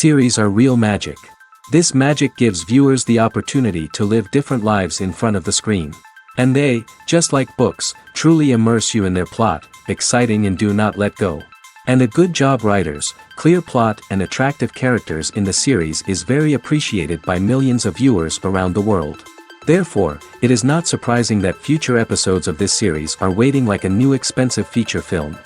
series are real magic. This magic gives viewers the opportunity to live different lives in front of the screen. And they, just like books, truly immerse you in their plot, exciting and do not let go. And a good job writers, clear plot and attractive characters in the series is very appreciated by millions of viewers around the world. Therefore, it is not surprising that future episodes of this series are waiting like a new expensive feature film.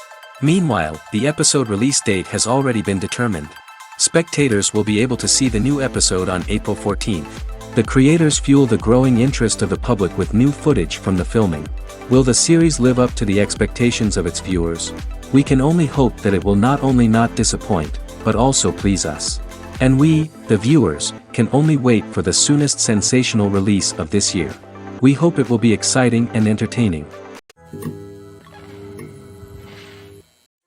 Meanwhile, the episode release date has already been determined. Spectators will be able to see the new episode on April 14th. The creators fuel the growing interest of the public with new footage from the filming. Will the series live up to the expectations of its viewers? We can only hope that it will not only not disappoint, but also please us. And we, the viewers, can only wait for the soonest sensational release of this year. We hope it will be exciting and entertaining.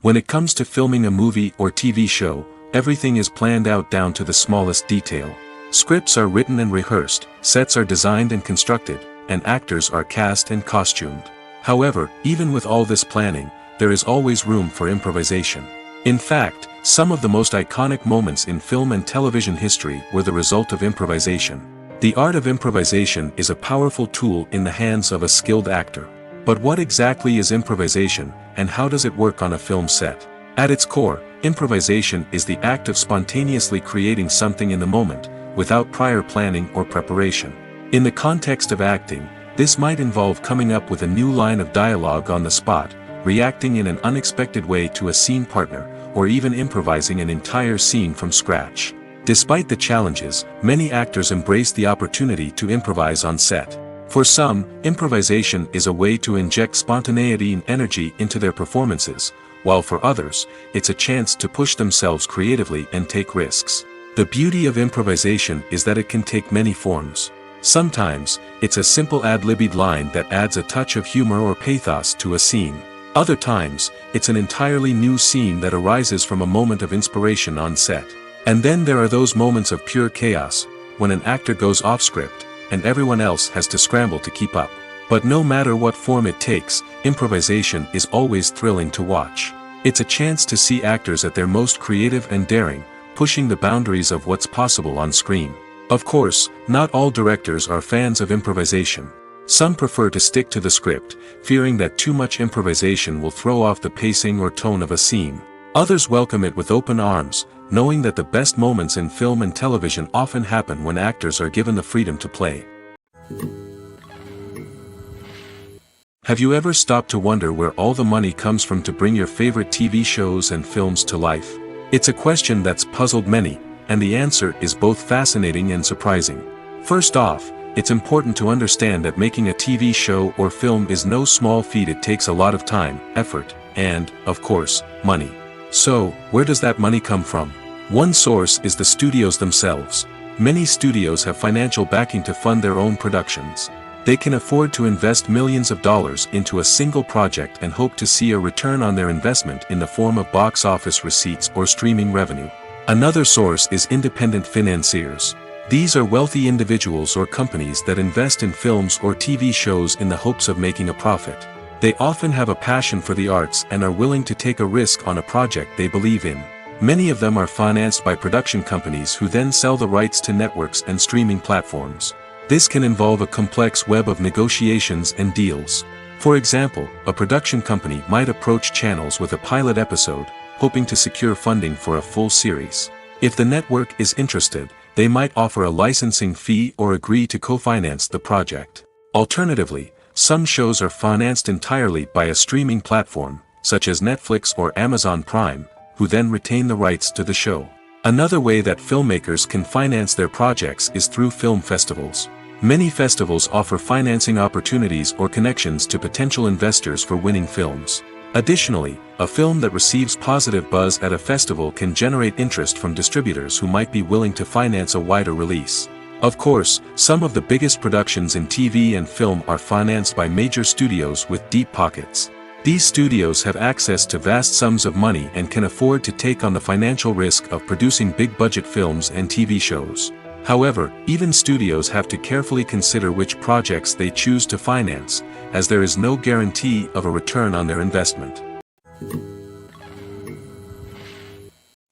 When it comes to filming a movie or TV show, everything is planned out down to the smallest detail. Scripts are written and rehearsed, sets are designed and constructed, and actors are cast and costumed. However, even with all this planning, there is always room for improvisation. In fact, some of the most iconic moments in film and television history were the result of improvisation. The art of improvisation is a powerful tool in the hands of a skilled actor. But what exactly is improvisation, and how does it work on a film set? At its core, improvisation is the act of spontaneously creating something in the moment, without prior planning or preparation. In the context of acting, this might involve coming up with a new line of dialogue on the spot, reacting in an unexpected way to a scene partner, or even improvising an entire scene from scratch. Despite the challenges, many actors embrace the opportunity to improvise on set. For some, improvisation is a way to inject spontaneity and energy into their performances, while for others, it's a chance to push themselves creatively and take risks. The beauty of improvisation is that it can take many forms. Sometimes, it's a simple ad-libbed line that adds a touch of humor or pathos to a scene. Other times, it's an entirely new scene that arises from a moment of inspiration on set. And then there are those moments of pure chaos, when an actor goes off script, and everyone else has to scramble to keep up. But no matter what form it takes, improvisation is always thrilling to watch. It's a chance to see actors at their most creative and daring, pushing the boundaries of what's possible on screen. Of course, not all directors are fans of improvisation. Some prefer to stick to the script, fearing that too much improvisation will throw off the pacing or tone of a scene. Others welcome it with open arms, knowing that the best moments in film and television often happen when actors are given the freedom to play. Have you ever stopped to wonder where all the money comes from to bring your favorite TV shows and films to life? It's a question that's puzzled many, and the answer is both fascinating and surprising. First off, it's important to understand that making a TV show or film is no small feat. It takes a lot of time, effort, and, of course, money. So, where does that money come from? One source is the studios themselves. Many studios have financial backing to fund their own productions. They can afford to invest millions of dollars into a single project and hope to see a return on their investment in the form of box office receipts or streaming revenue. Another source is independent financiers. These are wealthy individuals or companies that invest in films or TV shows in the hopes of making a profit. They often have a passion for the arts and are willing to take a risk on a project they believe in. Many of them are financed by production companies who then sell the rights to networks and streaming platforms. This can involve a complex web of negotiations and deals. For example, a production company might approach channels with a pilot episode, hoping to secure funding for a full series. If the network is interested, they might offer a licensing fee or agree to co-finance the project. Alternatively, some shows are financed entirely by a streaming platform, such as Netflix or Amazon Prime, who then retain the rights to the show. Another way that filmmakers can finance their projects is through film festivals. Many festivals offer financing opportunities or connections to potential investors for winning films. Additionally, a film that receives positive buzz at a festival can generate interest from distributors who might be willing to finance a wider release. Of course, some of the biggest productions in TV and film are financed by major studios with deep pockets. These studios have access to vast sums of money and can afford to take on the financial risk of producing big-budget films and TV shows. However, even studios have to carefully consider which projects they choose to finance, as there is no guarantee of a return on their investment.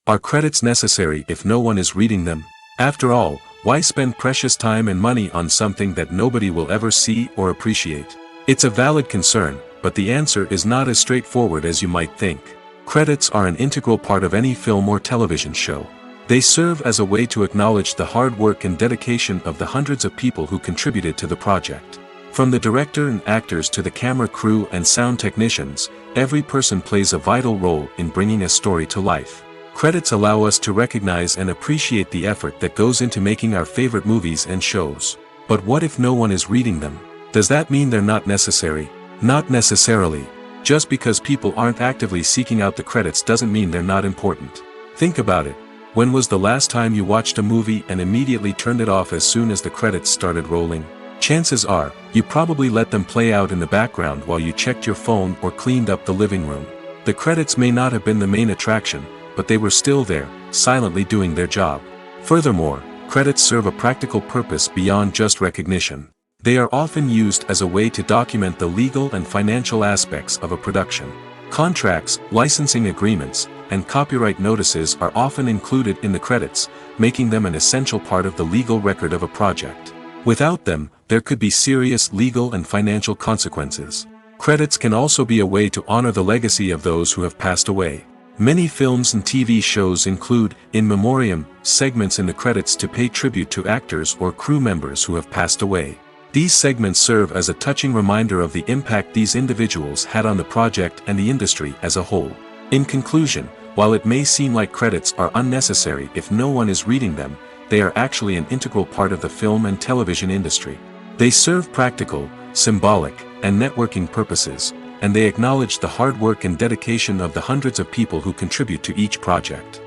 Are credits necessary if no one is reading them? After all, why spend precious time and money on something that nobody will ever see or appreciate? It's a valid concern, but the answer is not as straightforward as you might think. Credits are an integral part of any film or television show. They serve as a way to acknowledge the hard work and dedication of the hundreds of people who contributed to the project. From the director and actors to the camera crew and sound technicians, every person plays a vital role in bringing a story to life. Credits allow us to recognize and appreciate the effort that goes into making our favorite movies and shows. But what if no one is reading them? Does that mean they're not necessary? Not necessarily. Just because people aren't actively seeking out the credits doesn't mean they're not important. Think about it. When was the last time you watched a movie and immediately turned it off as soon as the credits started rolling? Chances are, you probably let them play out in the background while you checked your phone or cleaned up the living room. The credits may not have been the main attraction, but they were still there, silently doing their job. Furthermore, credits serve a practical purpose beyond just recognition. They are often used as a way to document the legal and financial aspects of a production. Contracts, licensing agreements, and copyright notices are often included in the credits, making them an essential part of the legal record of a project. Without them, there could be serious legal and financial consequences. Credits can also be a way to honor the legacy of those who have passed away. Many films and TV shows include, in memoriam, segments in the credits to pay tribute to actors or crew members who have passed away. These segments serve as a touching reminder of the impact these individuals had on the project and the industry as a whole. In conclusion, while it may seem like credits are unnecessary if no one is reading them, they are actually an integral part of the film and television industry. They serve practical, symbolic, and networking purposes, and they acknowledge the hard work and dedication of the hundreds of people who contribute to each project.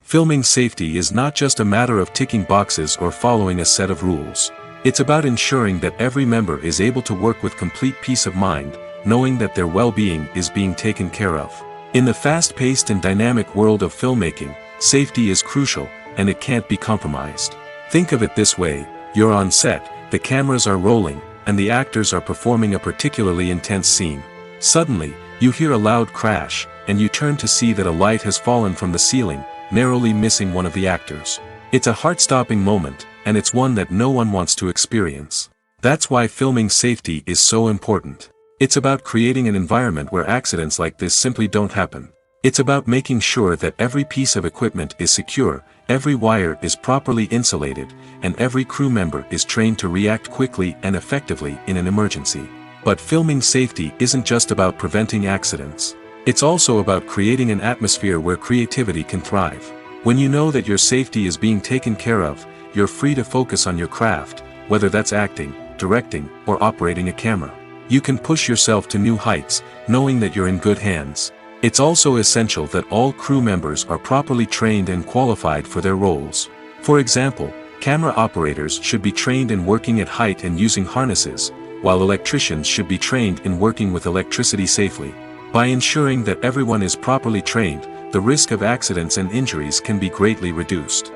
Filming safety is not just a matter of ticking boxes or following a set of rules. It's about ensuring that every member is able to work with complete peace of mind, knowing that their well-being is being taken care of. In the fast-paced and dynamic world of filmmaking, safety is crucial, and it can't be compromised. Think of it this way: you're on set, the cameras are rolling, and the actors are performing a particularly intense scene. Suddenly, you hear a loud crash, and you turn to see that a light has fallen from the ceiling, narrowly missing one of the actors. It's a heart-stopping moment, and it's one that no one wants to experience. That's why filming safety is so important. It's about creating an environment where accidents like this simply don't happen. It's about making sure that every piece of equipment is secure, every wire is properly insulated, and every crew member is trained to react quickly and effectively in an emergency. But filming safety isn't just about preventing accidents. It's also about creating an atmosphere where creativity can thrive. When you know that your safety is being taken care of, you're free to focus on your craft, whether that's acting, directing, or operating a camera. You can push yourself to new heights, knowing that you're in good hands. It's also essential that all crew members are properly trained and qualified for their roles. For example, camera operators should be trained in working at height and using harnesses, while electricians should be trained in working with electricity safely. By ensuring that everyone is properly trained, the risk of accidents and injuries can be greatly reduced.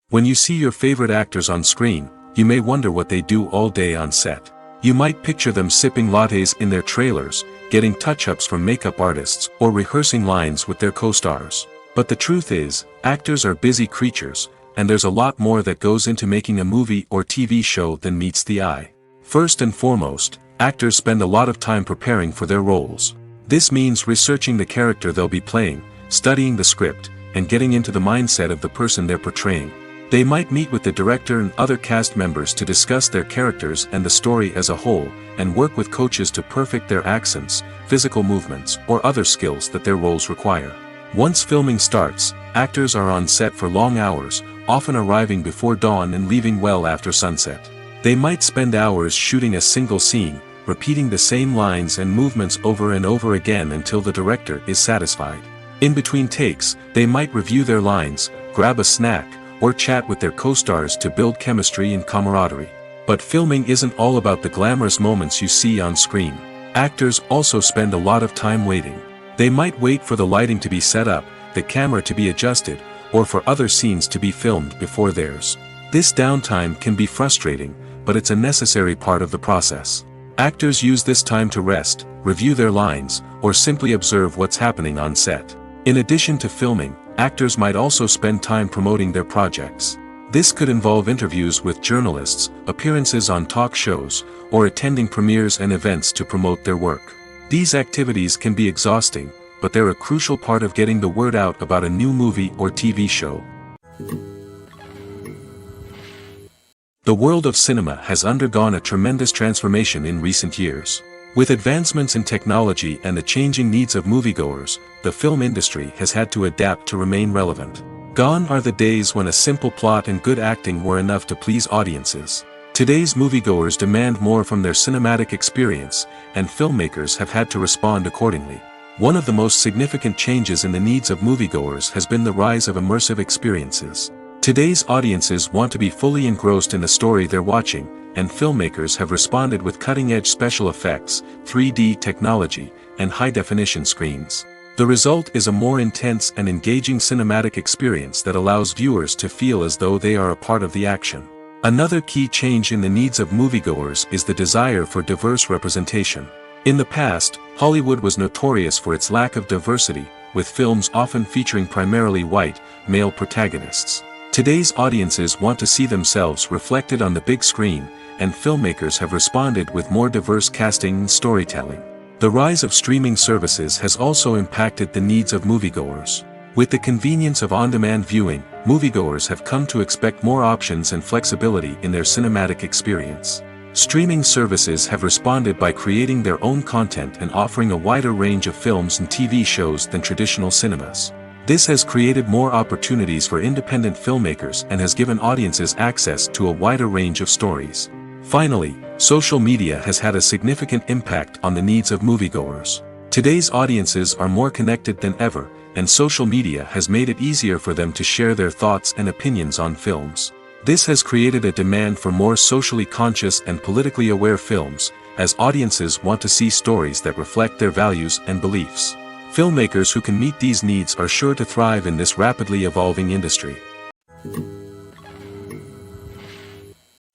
When you see your favorite actors on screen, you may wonder what they do all day on set. You might picture them sipping lattes in their trailers, getting touch-ups from makeup artists, or rehearsing lines with their co-stars. But the truth is, actors are busy creatures, and there's a lot more that goes into making a movie or TV show than meets the eye. First and foremost, actors spend a lot of time preparing for their roles. This means researching the character they'll be playing, studying the script, and getting into the mindset of the person they're portraying. They might meet with the director and other cast members to discuss their characters and the story as a whole, and work with coaches to perfect their accents, physical movements, or other skills that their roles require. Once filming starts, actors are on set for long hours, often arriving before dawn and leaving well after sunset. They might spend hours shooting a single scene, repeating the same lines and movements over and over again until the director is satisfied. In between takes, they might review their lines, grab a snack, or chat with their co-stars to build chemistry and camaraderie. But filming isn't all about the glamorous moments you see on screen. Actors also spend a lot of time waiting. They might wait for the lighting to be set up, the camera to be adjusted, or for other scenes to be filmed before theirs. This downtime can be frustrating, but it's a necessary part of the process. Actors use this time to rest, review their lines, or simply observe what's happening on set. In addition to filming, actors might also spend time promoting their projects. This could involve interviews with journalists, appearances on talk shows, or attending premieres and events to promote their work. These activities can be exhausting, but they're a crucial part of getting the word out about a new movie or TV show. The world of cinema has undergone a tremendous transformation in recent years. With advancements in technology and the changing needs of moviegoers, the film industry has had to adapt to remain relevant. Gone are the days when a simple plot and good acting were enough to please audiences. Today's moviegoers demand more from their cinematic experience, and filmmakers have had to respond accordingly. One of the most significant changes in the needs of moviegoers has been the rise of immersive experiences. Today's audiences want to be fully engrossed in the story they're watching, and filmmakers have responded with cutting-edge special effects, 3D technology, and high-definition screens. The result is a more intense and engaging cinematic experience that allows viewers to feel as though they are a part of the action. Another key change in the needs of moviegoers is the desire for diverse representation. In the past, Hollywood was notorious for its lack of diversity, with films often featuring primarily white, male protagonists. Today's audiences want to see themselves reflected on the big screen, and filmmakers have responded with more diverse casting and storytelling. The rise of streaming services has also impacted the needs of moviegoers. With the convenience of on-demand viewing, moviegoers have come to expect more options and flexibility in their cinematic experience. Streaming services have responded by creating their own content and offering a wider range of films and TV shows than traditional cinemas. This has created more opportunities for independent filmmakers and has given audiences access to a wider range of stories. Finally, social media has had a significant impact on the needs of moviegoers. Today's audiences are more connected than ever, and social media has made it easier for them to share their thoughts and opinions on films. This has created a demand for more socially conscious and politically aware films, as audiences want to see stories that reflect their values and beliefs. Filmmakers who can meet these needs are sure to thrive in this rapidly evolving industry.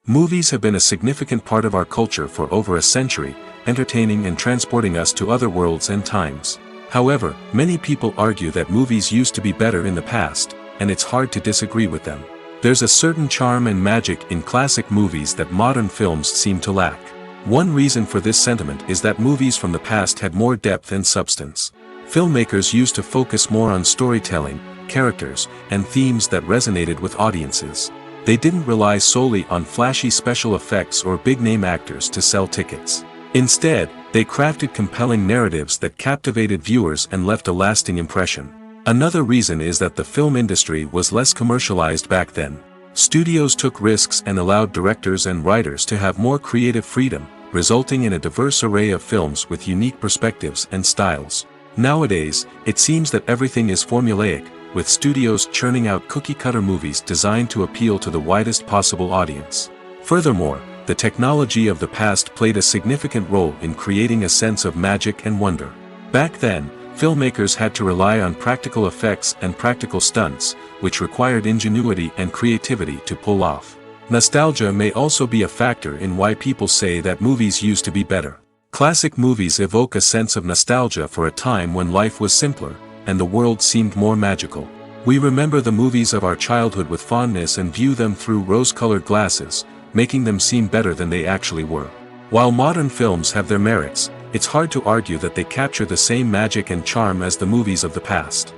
Movies have been a significant part of our culture for over a century, entertaining and transporting us to other worlds and times. However, many people argue that movies used to be better in the past, and it's hard to disagree with them. There's a certain charm and magic in classic movies that modern films seem to lack. One reason for this sentiment is that movies from the past had more depth and substance. Filmmakers used to focus more on storytelling, characters, and themes that resonated with audiences. They didn't rely solely on flashy special effects or big-name actors to sell tickets. Instead, they crafted compelling narratives that captivated viewers and left a lasting impression. Another reason is that the film industry was less commercialized back then. Studios took risks and allowed directors and writers to have more creative freedom, resulting in a diverse array of films with unique perspectives and styles. Nowadays, it seems that everything is formulaic, with studios churning out cookie-cutter movies designed to appeal to the widest possible audience. Furthermore, the technology of the past played a significant role in creating a sense of magic and wonder. Back then, filmmakers had to rely on practical effects and practical stunts, which required ingenuity and creativity to pull off. Nostalgia may also be a factor in why people say that movies used to be better. Classic movies evoke a sense of nostalgia for a time when life was simpler, and the world seemed more magical. We remember the movies of our childhood with fondness and view them through rose-colored glasses, making them seem better than they actually were. While modern films have their merits, it's hard to argue that they capture the same magic and charm as the movies of the past.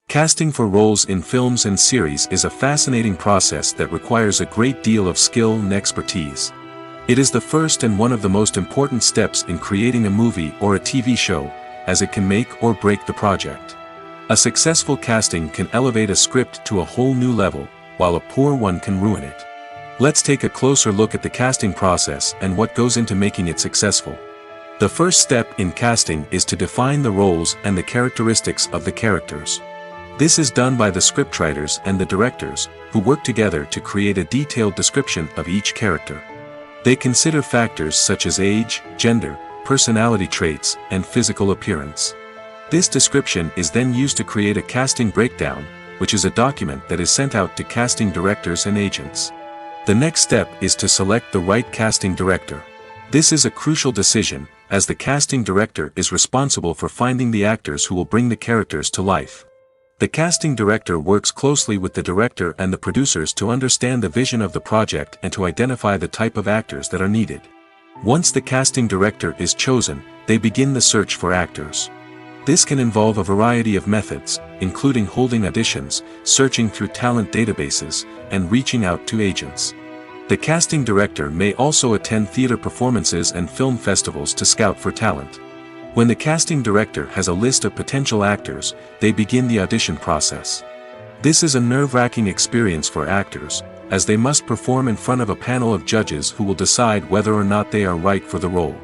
Casting for roles in films and series is a fascinating process that requires a great deal of skill and expertise. It is the first and one of the most important steps in creating a movie or a TV show, as it can make or break the project. A successful casting can elevate a script to a whole new level, while a poor one can ruin it. Let's take a closer look at the casting process and what goes into making it successful. The first step in casting is to define the roles and the characteristics of the characters. This is done by the scriptwriters and the directors, who work together to create a detailed description of each character. They consider factors such as age, gender, personality traits, and physical appearance. This description is then used to create a casting breakdown, which is a document that is sent out to casting directors and agents. The next step is to select the right casting director. This is a crucial decision, as the casting director is responsible for finding the actors who will bring the characters to life. The casting director works closely with the director and the producers to understand the vision of the project and to identify the type of actors that are needed. Once the casting director is chosen, they begin the search for actors. This can involve a variety of methods, including holding auditions, searching through talent databases, and reaching out to agents. The casting director may also attend theater performances and film festivals to scout for talent. When the casting director has a list of potential actors, they begin the audition process. This is a nerve-wracking experience for actors, as they must perform in front of a panel of judges who will decide whether or not they are right for the role.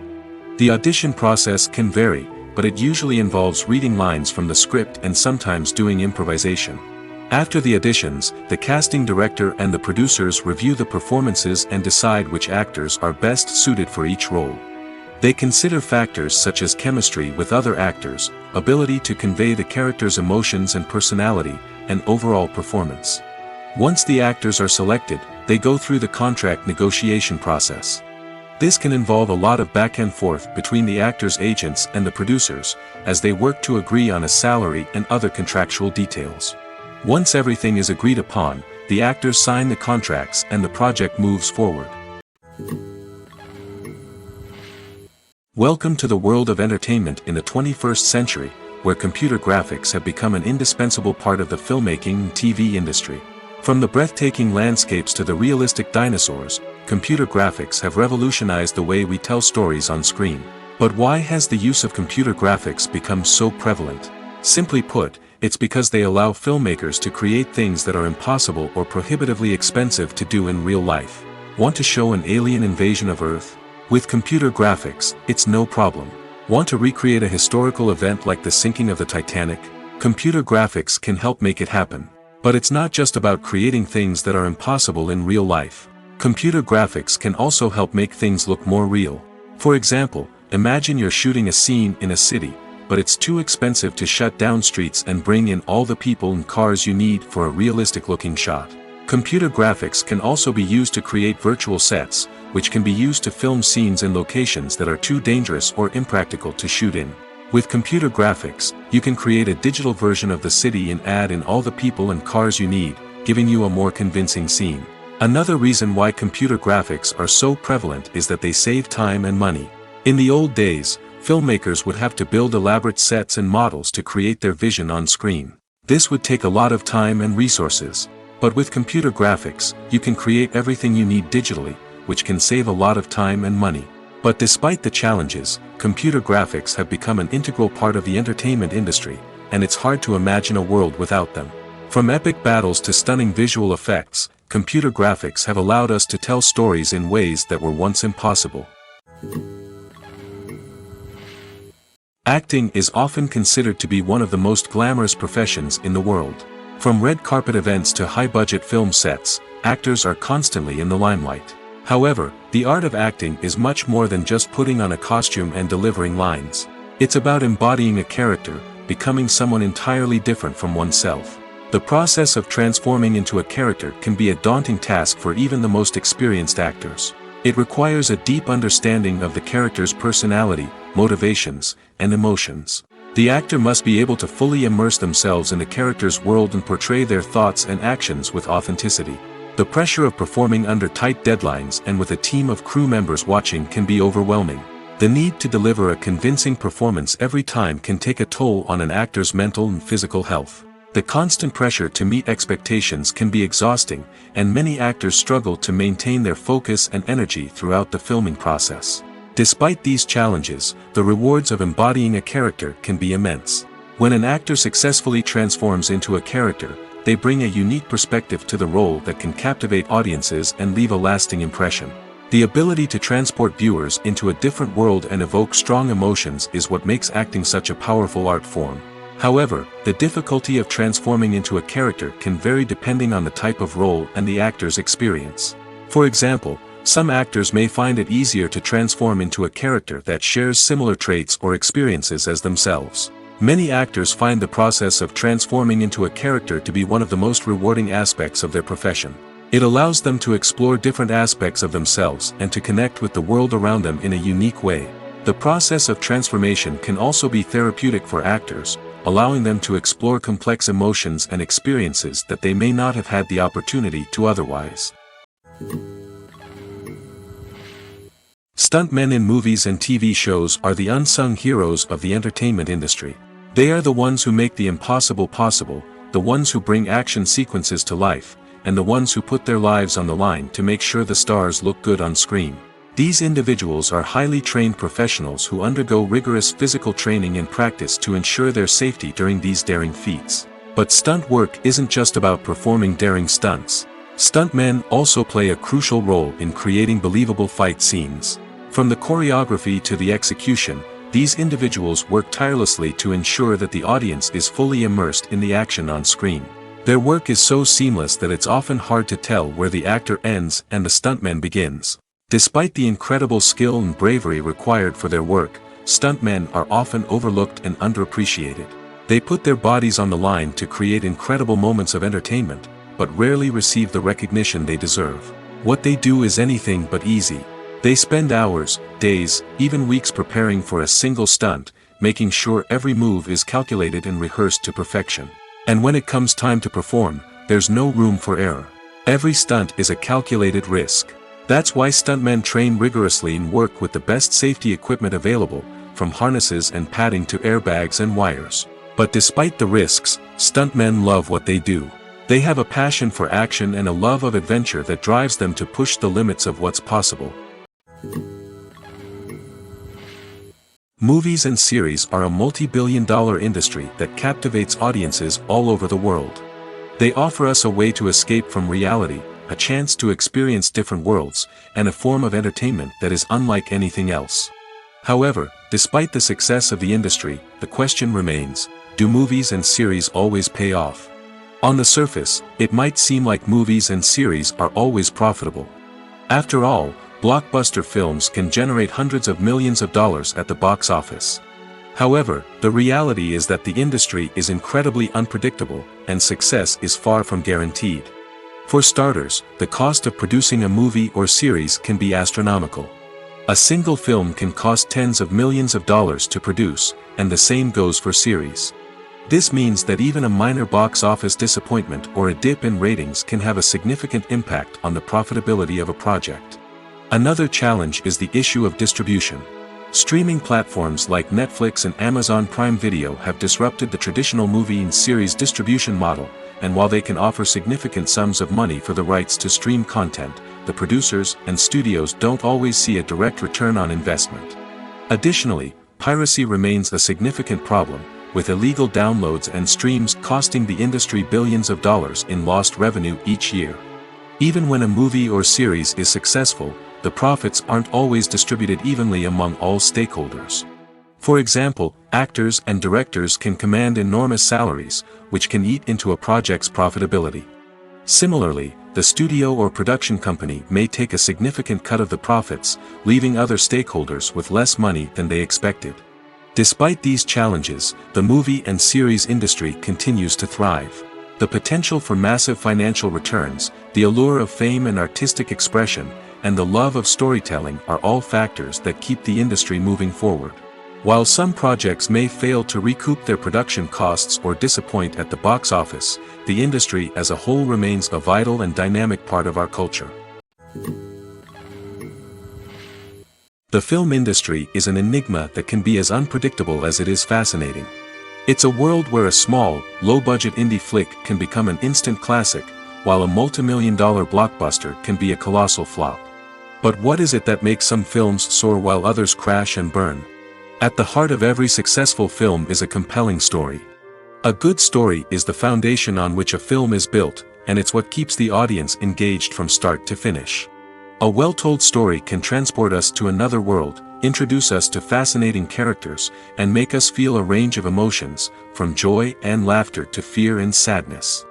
The audition process can vary, but it usually involves reading lines from the script and sometimes doing improvisation. After the auditions, the casting director and the producers review the performances and decide which actors are best suited for each role. They consider factors such as chemistry with other actors, ability to convey the character's emotions and personality, and overall performance. Once the actors are selected, they go through the contract negotiation process. This can involve a lot of back and forth between the actors' agents and the producers, as they work to agree on a salary and other contractual details. Once everything is agreed upon, the actors sign the contracts and the project moves forward. Welcome to the world of entertainment in the 21st century, where computer graphics have become an indispensable part of the filmmaking and TV industry. From the breathtaking landscapes to the realistic dinosaurs, computer graphics have revolutionized the way we tell stories on screen. But why has the use of computer graphics become so prevalent? Simply put, it's because they allow filmmakers to create things that are impossible or prohibitively expensive to do in real life. Want to show an alien invasion of Earth? With computer graphics, it's no problem. Want to recreate a historical event like the sinking of the Titanic? Computer graphics can help make it happen. But it's not just about creating things that are impossible in real life. Computer graphics can also help make things look more real. For example, imagine you're shooting a scene in a city, but it's too expensive to shut down streets and bring in all the people and cars you need for a realistic-looking shot. Computer graphics can also be used to create virtual sets, which can be used to film scenes in locations that are too dangerous or impractical to shoot in. With computer graphics, you can create a digital version of the city and add in all the people and cars you need, giving you a more convincing scene. Another reason why computer graphics are so prevalent is that they save time and money. In the old days, filmmakers would have to build elaborate sets and models to create their vision on screen. This would take a lot of time and resources. But with computer graphics, you can create everything you need digitally, which can save a lot of time and money. But despite the challenges, computer graphics have become an integral part of the entertainment industry, and it's hard to imagine a world without them. From epic battles to stunning visual effects, computer graphics have allowed us to tell stories in ways that were once impossible. Acting is often considered to be one of the most glamorous professions in the world. From red carpet events to high-budget film sets, actors are constantly in the limelight. However, the art of acting is much more than just putting on a costume and delivering lines. It's about embodying a character, becoming someone entirely different from oneself. The process of transforming into a character can be a daunting task for even the most experienced actors. It requires a deep understanding of the character's personality, motivations, and emotions. The actor must be able to fully immerse themselves in the character's world and portray their thoughts and actions with authenticity. The pressure of performing under tight deadlines and with a team of crew members watching can be overwhelming. The need to deliver a convincing performance every time can take a toll on an actor's mental and physical health. The constant pressure to meet expectations can be exhausting, and many actors struggle to maintain their focus and energy throughout the filming process. Despite these challenges, the rewards of embodying a character can be immense. When an actor successfully transforms into a character, they bring a unique perspective to the role that can captivate audiences and leave a lasting impression. The ability to transport viewers into a different world and evoke strong emotions is what makes acting such a powerful art form. However, the difficulty of transforming into a character can vary depending on the type of role and the actor's experience. For example, some actors may find it easier to transform into a character that shares similar traits or experiences as themselves. Many actors find the process of transforming into a character to be one of the most rewarding aspects of their profession. It allows them to explore different aspects of themselves and to connect with the world around them in a unique way. The process of transformation can also be therapeutic for actors, allowing them to explore complex emotions and experiences that they may not have had the opportunity to otherwise. Stuntmen in movies and TV shows are the unsung heroes of the entertainment industry. They are the ones who make the impossible possible, the ones who bring action sequences to life, and the ones who put their lives on the line to make sure the stars look good on screen. These individuals are highly trained professionals who undergo rigorous physical training and practice to ensure their safety during these daring feats. But stunt work isn't just about performing daring stunts. Stuntmen also play a crucial role in creating believable fight scenes. From the choreography to the execution, these individuals work tirelessly to ensure that the audience is fully immersed in the action on screen. Their work is so seamless that it's often hard to tell where the actor ends and the stuntman begins. Despite the incredible skill and bravery required for their work, stuntmen are often overlooked and underappreciated. They put their bodies on the line to create incredible moments of entertainment, but rarely receive the recognition they deserve. What they do is anything but easy. They spend hours, days, even weeks preparing for a single stunt, making sure every move is calculated and rehearsed to perfection. And when it comes time to perform, there's no room for error. Every stunt is a calculated risk. That's why stuntmen train rigorously and work with the best safety equipment available, from harnesses and padding to airbags and wires. But despite the risks, stuntmen love what they do. They have a passion for action and a love of adventure that drives them to push the limits of what's possible. Movies and series are a multi-billion-dollar industry that captivates audiences all over the world. They offer us a way to escape from reality, a chance to experience different worlds, and a form of entertainment that is unlike anything else. However, despite the success of the industry, the question remains, do movies and series always pay off? On the surface, it might seem like movies and series are always profitable. After all, blockbuster films can generate hundreds of millions of dollars at the box office. However, the reality is that the industry is incredibly unpredictable, and success is far from guaranteed. For starters, the cost of producing a movie or series can be astronomical. A single film can cost tens of millions of dollars to produce, and the same goes for series. This means that even a minor box office disappointment or a dip in ratings can have a significant impact on the profitability of a project. Another challenge is the issue of distribution. Streaming platforms like Netflix and Amazon Prime Video have disrupted the traditional movie and series distribution model, and while they can offer significant sums of money for the rights to stream content, the producers and studios don't always see a direct return on investment. Additionally, piracy remains a significant problem, with illegal downloads and streams costing the industry billions of dollars in lost revenue each year. Even when a movie or series is successful, the profits aren't always distributed evenly among all stakeholders. For example, actors and directors can command enormous salaries, which can eat into a project's profitability. Similarly, the studio or production company may take a significant cut of the profits, leaving other stakeholders with less money than they expected. Despite these challenges, the movie and series industry continues to thrive. The potential for massive financial returns, the allure of fame and artistic expression, and the love of storytelling are all factors that keep the industry moving forward. While some projects may fail to recoup their production costs or disappoint at the box office, the industry as a whole remains a vital and dynamic part of our culture. The film industry is an enigma that can be as unpredictable as it is fascinating. It's a world where a small, low-budget indie flick can become an instant classic, while a multi-million-dollar blockbuster can be a colossal flop. But what is it that makes some films soar while others crash and burn? At the heart of every successful film is a compelling story. A good story is the foundation on which a film is built, and it's what keeps the audience engaged from start to finish. A well-told story can transport us to another world, introduce us to fascinating characters, and make us feel a range of emotions, from joy and laughter to fear and sadness.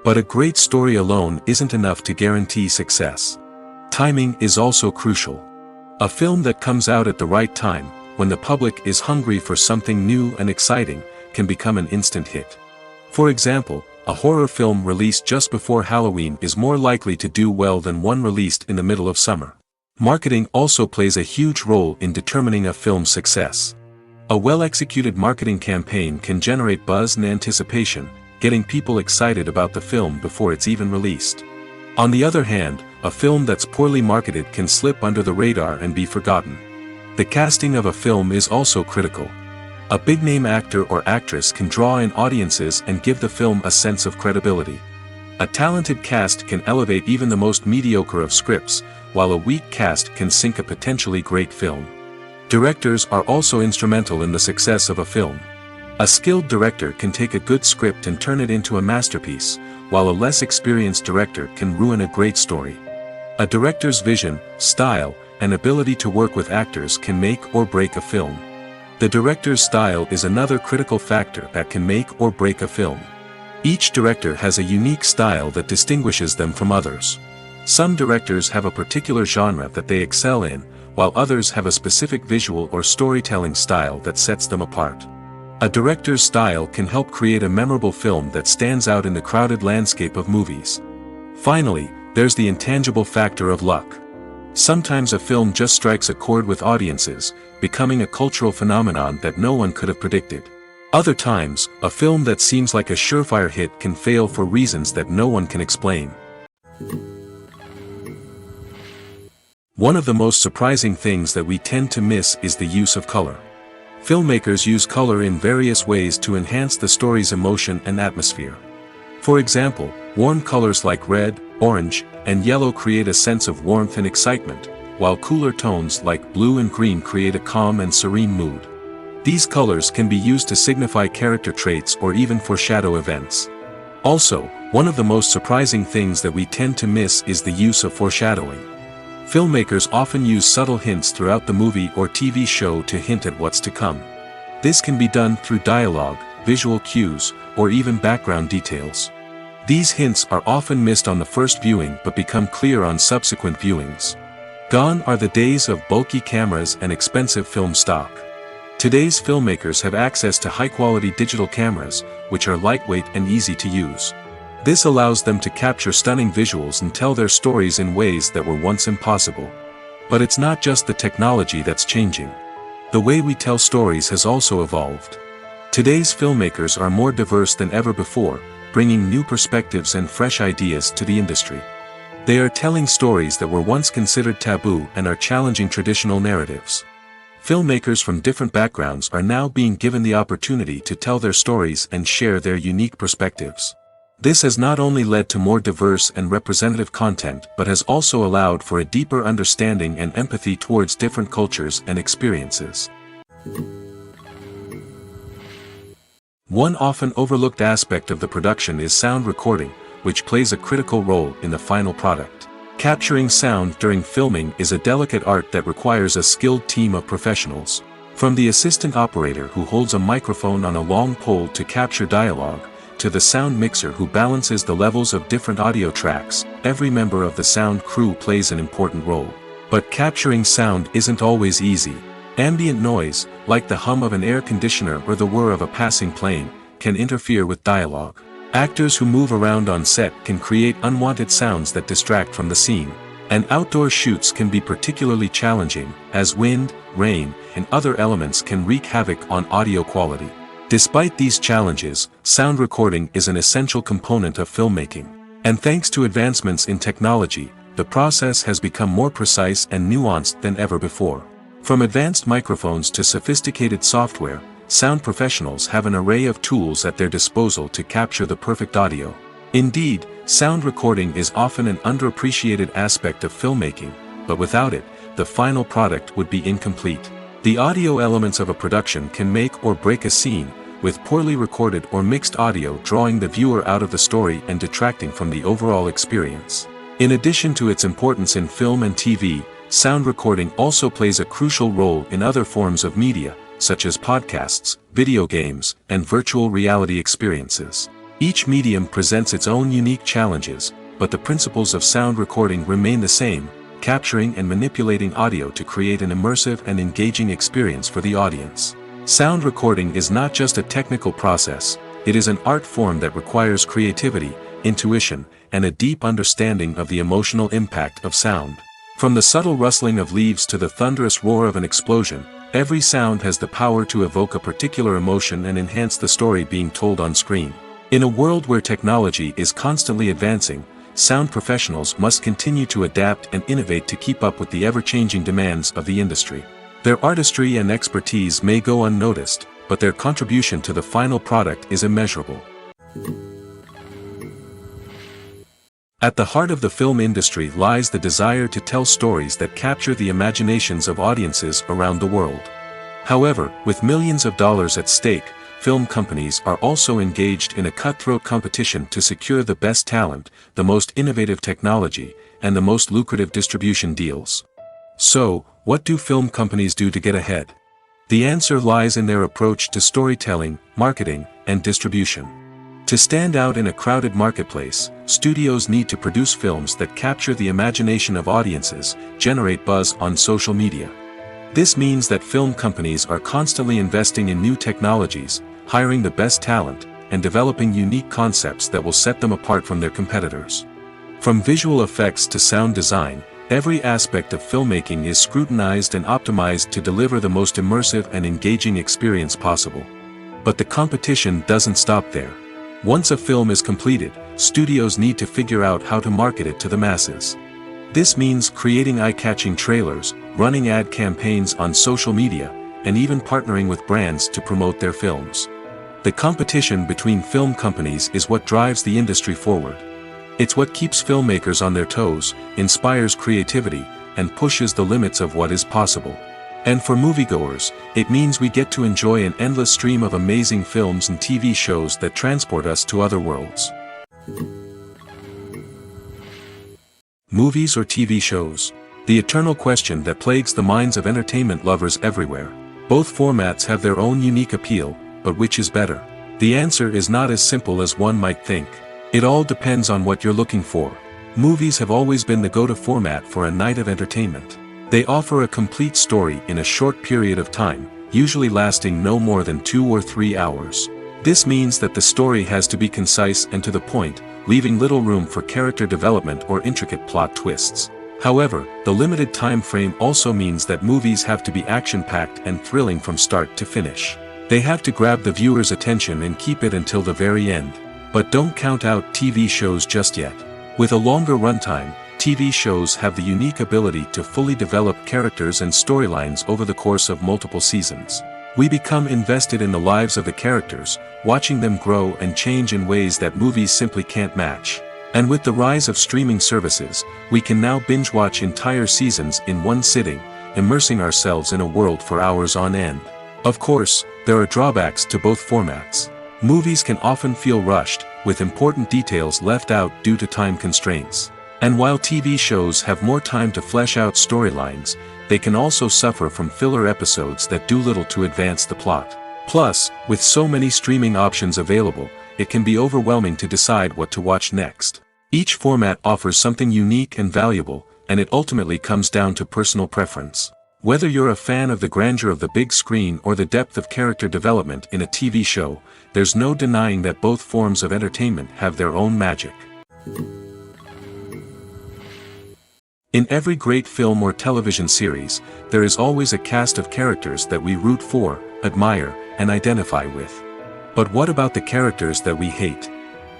But a great story alone isn't enough to guarantee success. Timing is also crucial. A film that comes out at the right time, when the public is hungry for something new and exciting, can become an instant hit. For example, A horror film released just before Halloween is more likely to do well than one released in the middle of summer. Marketing also plays a huge role in determining a film's success. A well-executed marketing campaign can generate buzz and anticipation, getting people excited about the film before it's even released. On the other hand, a film that's poorly marketed can slip under the radar and be forgotten. The casting of a film is also critical. A big-name actor or actress can draw in audiences and give the film a sense of credibility. A talented cast can elevate even the most mediocre of scripts, while a weak cast can sink a potentially great film. Directors are also instrumental in the success of a film. A skilled director can take a good script and turn it into a masterpiece, while a less experienced director can ruin a great story. A director's vision, style, and ability to work with actors can make or break a film. The director's style is another critical factor that can make or break a film. Each director has a unique style that distinguishes them from others. Some directors have a particular genre that they excel in, while others have a specific visual or storytelling style that sets them apart. A director's style can help create a memorable film that stands out in the crowded landscape of movies. Finally, there's the intangible factor of luck. Sometimes a film just strikes a chord with audiences, becoming a cultural phenomenon that no one could have predicted. Other times, a film that seems like a surefire hit can fail for reasons that no one can explain. One of the most surprising things that we tend to miss is the use of color. Filmmakers use color in various ways to enhance the story's emotion and atmosphere. For example, warm colors like red, orange, and yellow create a sense of warmth and excitement, while cooler tones like blue and green create a calm and serene mood. These colors can be used to signify character traits or even foreshadow events. Also, one of the most surprising things that we tend to miss is the use of foreshadowing. Filmmakers often use subtle hints throughout the movie or TV show to hint at what's to come. This can be done through dialogue, visual cues, or even background details. These hints are often missed on the first viewing but become clear on subsequent viewings. Gone are the days of bulky cameras and expensive film stock. Today's filmmakers have access to high-quality digital cameras, which are lightweight and easy to use. This allows them to capture stunning visuals and tell their stories in ways that were once impossible. But it's not just the technology that's changing. The way we tell stories has also evolved. Today's filmmakers are more diverse than ever before, bringing new perspectives and fresh ideas to the industry. They are telling stories that were once considered taboo and are challenging traditional narratives. Filmmakers from different backgrounds are now being given the opportunity to tell their stories and share their unique perspectives. This has not only led to more diverse and representative content but has also allowed for a deeper understanding and empathy towards different cultures and experiences. One often overlooked aspect of the production is sound recording, which plays a critical role in the final product. Capturing sound during filming is a delicate art that requires a skilled team of professionals. From the assistant operator who holds a microphone on a long pole to capture dialogue, to the sound mixer who balances the levels of different audio tracks, every member of the sound crew plays an important role. But capturing sound isn't always easy. Ambient noise, like the hum of an air conditioner or the whir of a passing plane, can interfere with dialogue. Actors who move around on set can create unwanted sounds that distract from the scene. And outdoor shoots can be particularly challenging, as wind, rain, and other elements can wreak havoc on audio quality. Despite these challenges, sound recording is an essential component of filmmaking. And thanks to advancements in technology, the process has become more precise and nuanced than ever before. From advanced microphones to sophisticated software, sound professionals have an array of tools at their disposal to capture the perfect audio. Indeed, sound recording is often an underappreciated aspect of filmmaking, but without it, the final product would be incomplete. The audio elements of a production can make or break a scene, with poorly recorded or mixed audio drawing the viewer out of the story and detracting from the overall experience. In addition to its importance in film and TV, sound recording also plays a crucial role in other forms of media, such as podcasts, video games, and virtual reality experiences. Each medium presents its own unique challenges, but the principles of sound recording remain the same, capturing and manipulating audio to create an immersive and engaging experience for the audience. Sound recording is not just a technical process, It is an art form that requires creativity, intuition, and a deep understanding of the emotional impact of sound. From the subtle rustling of leaves to the thunderous roar of an explosion, every sound has the power to evoke a particular emotion and enhance the story being told on screen. In a world where technology is constantly advancing, sound professionals must continue to adapt and innovate to keep up with the ever-changing demands of the industry. Their artistry and expertise may go unnoticed, but their contribution to the final product is immeasurable. At the heart of the film industry lies the desire to tell stories that capture the imaginations of audiences around the world. However, with millions of dollars at stake, film companies are also engaged in a cutthroat competition to secure the best talent, the most innovative technology, and the most lucrative distribution deals. So, what do film companies do to get ahead? The answer lies in their approach to storytelling, marketing, and distribution. To stand out in a crowded marketplace, studios need to produce films that capture the imagination of audiences, generate buzz on social media. This means that film companies are constantly investing in new technologies, hiring the best talent, and developing unique concepts that will set them apart from their competitors. From visual effects to sound design, every aspect of filmmaking is scrutinized and optimized to deliver the most immersive and engaging experience possible. But the competition doesn't stop there. Once a film is completed, studios need to figure out how to market it to the masses. This means creating eye-catching trailers, running ad campaigns on social media, and even partnering with brands to promote their films. The competition between film companies is what drives the industry forward. It's what keeps filmmakers on their toes, inspires creativity, and pushes the limits of what is possible. And for moviegoers, it means we get to enjoy an endless stream of amazing films and TV shows that transport us to other worlds. Movies or TV shows? The eternal question that plagues the minds of entertainment lovers everywhere. Both formats have their own unique appeal, but which is better? The answer is not as simple as one might think. It all depends on what you're looking for. Movies have always been the go-to format for a night of entertainment. They offer a complete story in a short period of time, usually lasting no more than 2 or 3 hours. This means that the story has to be concise and to the point, leaving little room for character development or intricate plot twists. However, the limited time frame also means that movies have to be action-packed and thrilling from start to finish. They have to grab the viewer's attention and keep it until the very end. But don't count out TV shows just yet. With a longer runtime, TV shows have the unique ability to fully develop characters and storylines over the course of multiple seasons. We become invested in the lives of the characters, watching them grow and change in ways that movies simply can't match. And with the rise of streaming services, we can now binge-watch entire seasons in one sitting, immersing ourselves in a world for hours on end. Of course, there are drawbacks to both formats. Movies can often feel rushed, with important details left out due to time constraints. And while TV shows have more time to flesh out storylines, they can also suffer from filler episodes that do little to advance the plot. Plus, with so many streaming options available, it can be overwhelming to decide what to watch next. Each format offers something unique and valuable, and it ultimately comes down to personal preference. Whether you're a fan of the grandeur of the big screen or the depth of character development in a TV show, there's no denying that both forms of entertainment have their own magic. In every great film or television series, there is always a cast of characters that we root for, admire, and identify with. But what about the characters that we hate?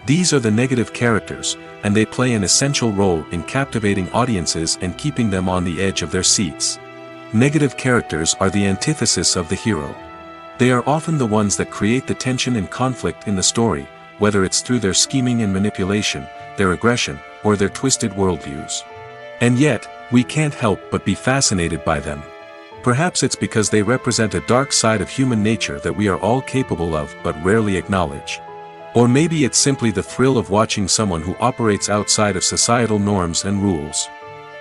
These are the negative characters, and they play an essential role in captivating audiences and keeping them on the edge of their seats. Negative characters are the antithesis of the hero. They are often the ones that create the tension and conflict in the story, whether it's through their scheming and manipulation, their aggression, or their twisted worldviews. And yet, we can't help but be fascinated by them. Perhaps it's because they represent a dark side of human nature that we are all capable of but rarely acknowledge. Or maybe it's simply the thrill of watching someone who operates outside of societal norms and rules.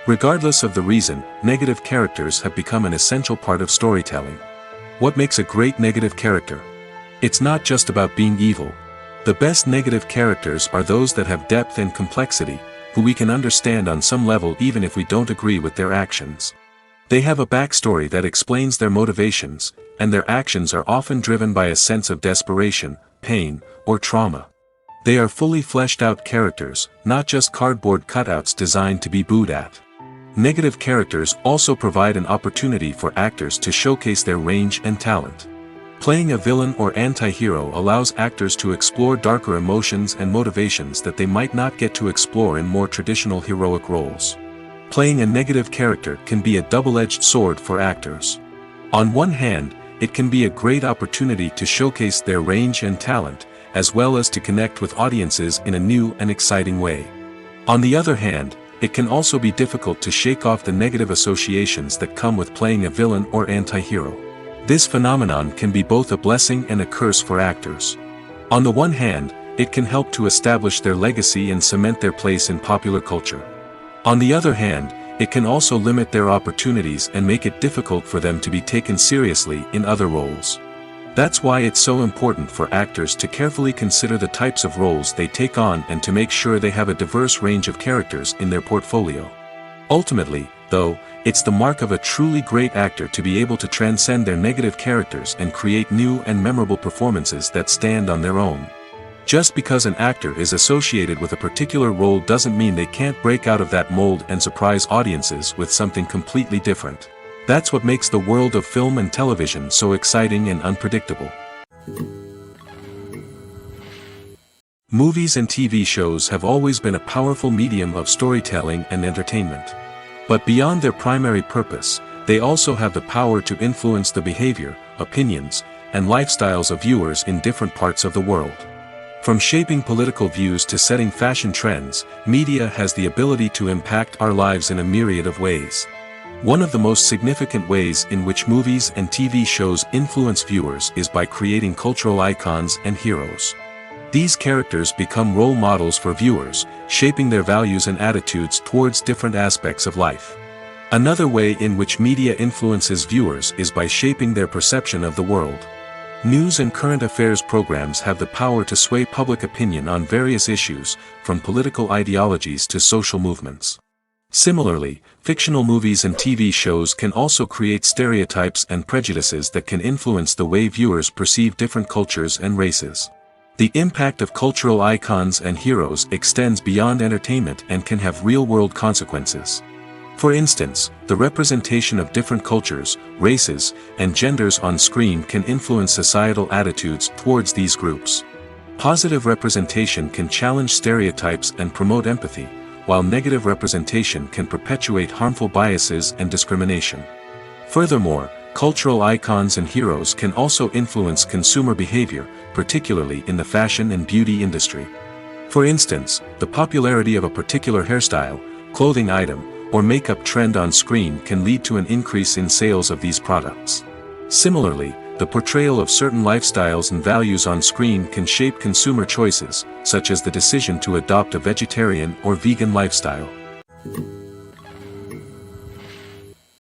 Regardless of the reason, negative characters have become an essential part of storytelling. What makes a great negative character? It's not just about being evil. The best negative characters are those that have depth and complexity, who we can understand on some level even if we don't agree with their actions. They have a backstory that explains their motivations, and their actions are often driven by a sense of desperation, pain, or trauma. They are fully fleshed out characters, not just cardboard cutouts designed to be booed at. Negative characters also provide an opportunity for actors to showcase their range and talent. Playing a villain or anti-hero allows actors to explore darker emotions and motivations that they might not get to explore in more traditional heroic roles. Playing a negative character can be a double-edged sword for actors. On one hand, it can be a great opportunity to showcase their range and talent, as well as to connect with audiences in a new and exciting way. On the other hand, it can also be difficult to shake off the negative associations that come with playing a villain or anti-hero. This phenomenon can be both a blessing and a curse for actors. On the one hand, it can help to establish their legacy and cement their place in popular culture. On the other hand, it can also limit their opportunities and make it difficult for them to be taken seriously in other roles. That's why it's so important for actors to carefully consider the types of roles they take on and to make sure they have a diverse range of characters in their portfolio. Ultimately, though, it's the mark of a truly great actor to be able to transcend their negative characters and create new and memorable performances that stand on their own. Just because an actor is associated with a particular role doesn't mean they can't break out of that mold and surprise audiences with something completely different. That's what makes the world of film and television so exciting and unpredictable. Movies and TV shows have always been a powerful medium of storytelling and entertainment. But beyond their primary purpose, they also have the power to influence the behavior, opinions, and lifestyles of viewers in different parts of the world. From shaping political views to setting fashion trends, media has the ability to impact our lives in a myriad of ways. One of the most significant ways in which movies and TV shows influence viewers is by creating cultural icons and heroes. These characters become role models for viewers, shaping their values and attitudes towards different aspects of life. Another way in which media influences viewers is by shaping their perception of the world. News and current affairs programs have the power to sway public opinion on various issues, from political ideologies to social movements. Similarly, fictional movies and TV shows can also create stereotypes and prejudices that can influence the way viewers perceive different cultures and races. The impact of cultural icons and heroes extends beyond entertainment and can have real-world consequences. For instance, the representation of different cultures, races, and genders on screen can influence societal attitudes towards these groups. Positive representation can challenge stereotypes and promote empathy, while negative representation can perpetuate harmful biases and discrimination. Furthermore, cultural icons and heroes can also influence consumer behavior, particularly in the fashion and beauty industry. For instance, the popularity of a particular hairstyle, clothing item, or makeup trend on screen can lead to an increase in sales of these products. Similarly, the portrayal of certain lifestyles and values on screen can shape consumer choices, such as the decision to adopt a vegetarian or vegan lifestyle.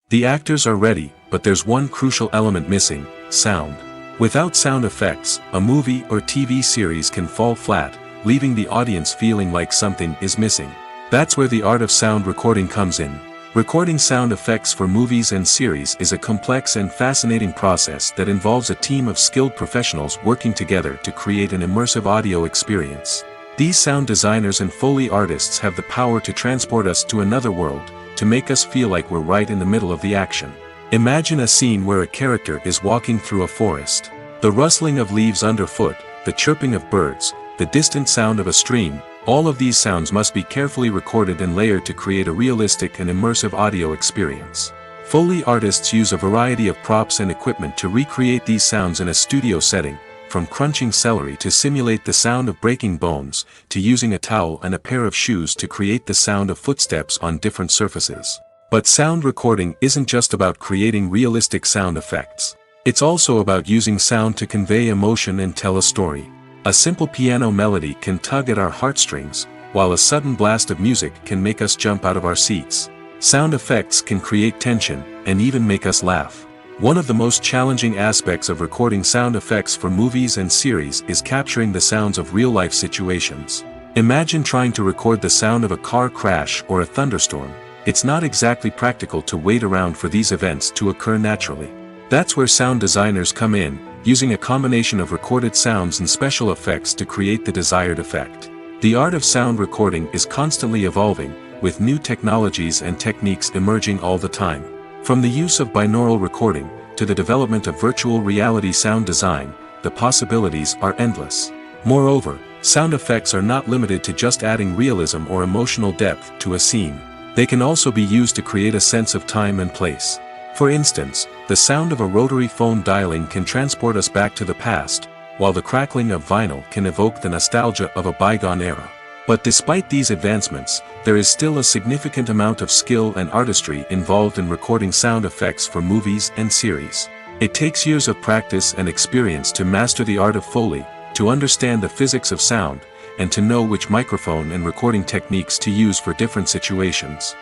The actors are ready, but there's one crucial element missing: sound. Without sound effects, a movie or TV series can fall flat, leaving the audience feeling like something is missing. That's where the art of sound recording comes in. Recording sound effects for movies and series is a complex and fascinating process that involves a team of skilled professionals working together to create an immersive audio experience. These sound designers and Foley artists have the power to transport us to another world, to make us feel like we're right in the middle of the action. Imagine a scene where a character is walking through a forest. The rustling of leaves underfoot, the chirping of birds, the distant sound of a stream, all of these sounds must be carefully recorded and layered to create a realistic and immersive audio experience. Foley artists use a variety of props and equipment to recreate these sounds in a studio setting, from crunching celery to simulate the sound of breaking bones, to using a towel and a pair of shoes to create the sound of footsteps on different surfaces. But sound recording isn't just about creating realistic sound effects. It's also about using sound to convey emotion and tell a story. A simple piano melody can tug at our heartstrings, while a sudden blast of music can make us jump out of our seats. Sound effects can create tension, and even make us laugh. One of the most challenging aspects of recording sound effects for movies and series is capturing the sounds of real-life situations. Imagine trying to record the sound of a car crash or a thunderstorm. It's not exactly practical to wait around for these events to occur naturally. That's where sound designers come in, using a combination of recorded sounds and special effects to create the desired effect. The art of sound recording is constantly evolving, with new technologies and techniques emerging all the time. From the use of binaural recording, to the development of virtual reality sound design, the possibilities are endless. Moreover, sound effects are not limited to just adding realism or emotional depth to a scene. They can also be used to create a sense of time and place. For instance, the sound of a rotary phone dialing can transport us back to the past, while the crackling of vinyl can evoke the nostalgia of a bygone era. But despite these advancements, there is still a significant amount of skill and artistry involved in recording sound effects for movies and series. It takes years of practice and experience to master the art of Foley, to understand the physics of sound, and to know which microphone and recording techniques to use for different situations.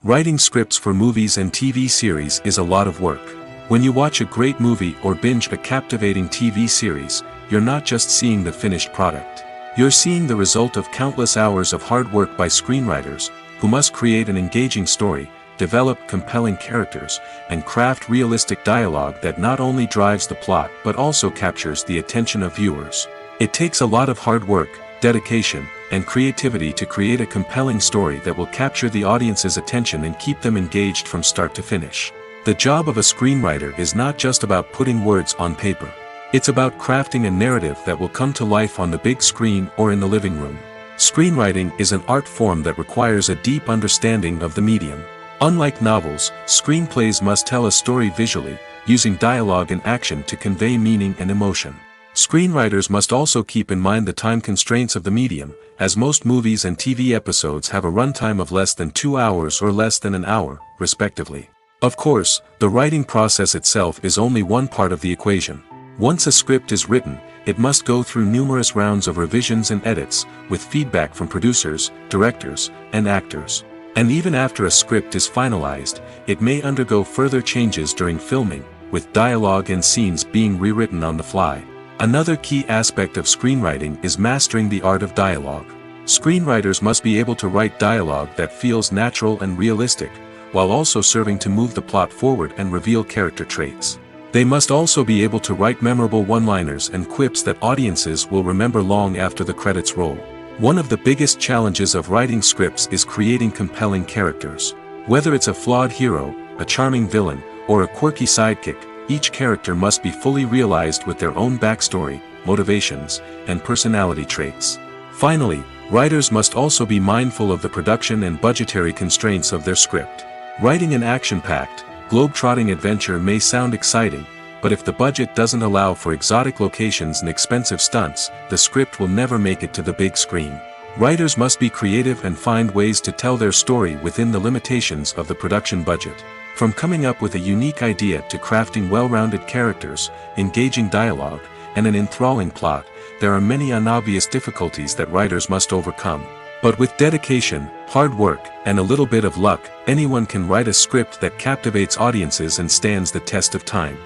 Writing scripts for movies and TV series is a lot of work. When you watch a great movie or binge a captivating TV series, you're not just seeing the finished product. You're seeing the result of countless hours of hard work by screenwriters, who must create an engaging story, develop compelling characters, and craft realistic dialogue that not only drives the plot but also captures the attention of viewers. It takes a lot of hard work, dedication, and creativity to create a compelling story that will capture the audience's attention and keep them engaged from start to finish. The job of a screenwriter is not just about putting words on paper. It's about crafting a narrative that will come to life on the big screen or in the living room. Screenwriting is an art form that requires a deep understanding of the medium. Unlike novels, screenplays must tell a story visually, using dialogue and action to convey meaning and emotion. Screenwriters must also keep in mind the time constraints of the medium, as most movies and TV episodes have a runtime of less than 2 hours or less than an hour, respectively. Of course, the writing process itself is only one part of the equation. Once a script is written, it must go through numerous rounds of revisions and edits, with feedback from producers, directors, and actors. And even after a script is finalized, it may undergo further changes during filming, with dialogue and scenes being rewritten on the fly. Another key aspect of screenwriting is mastering the art of dialogue. Screenwriters must be able to write dialogue that feels natural and realistic, while also serving to move the plot forward and reveal character traits. They must also be able to write memorable one-liners and quips that audiences will remember long after the credits roll. One of the biggest challenges of writing scripts is creating compelling characters. Whether it's a flawed hero, a charming villain, or a quirky sidekick, each character must be fully realized with their own backstory, motivations, and personality traits. Finally, writers must also be mindful of the production and budgetary constraints of their script. Writing an action-packed, globe-trotting adventure may sound exciting, but if the budget doesn't allow for exotic locations and expensive stunts, the script will never make it to the big screen. Writers must be creative and find ways to tell their story within the limitations of the production budget. From coming up with a unique idea to crafting well-rounded characters, engaging dialogue, and an enthralling plot, there are many unobvious difficulties that writers must overcome. But with dedication, hard work, and a little bit of luck, anyone can write a script that captivates audiences and stands the test of time.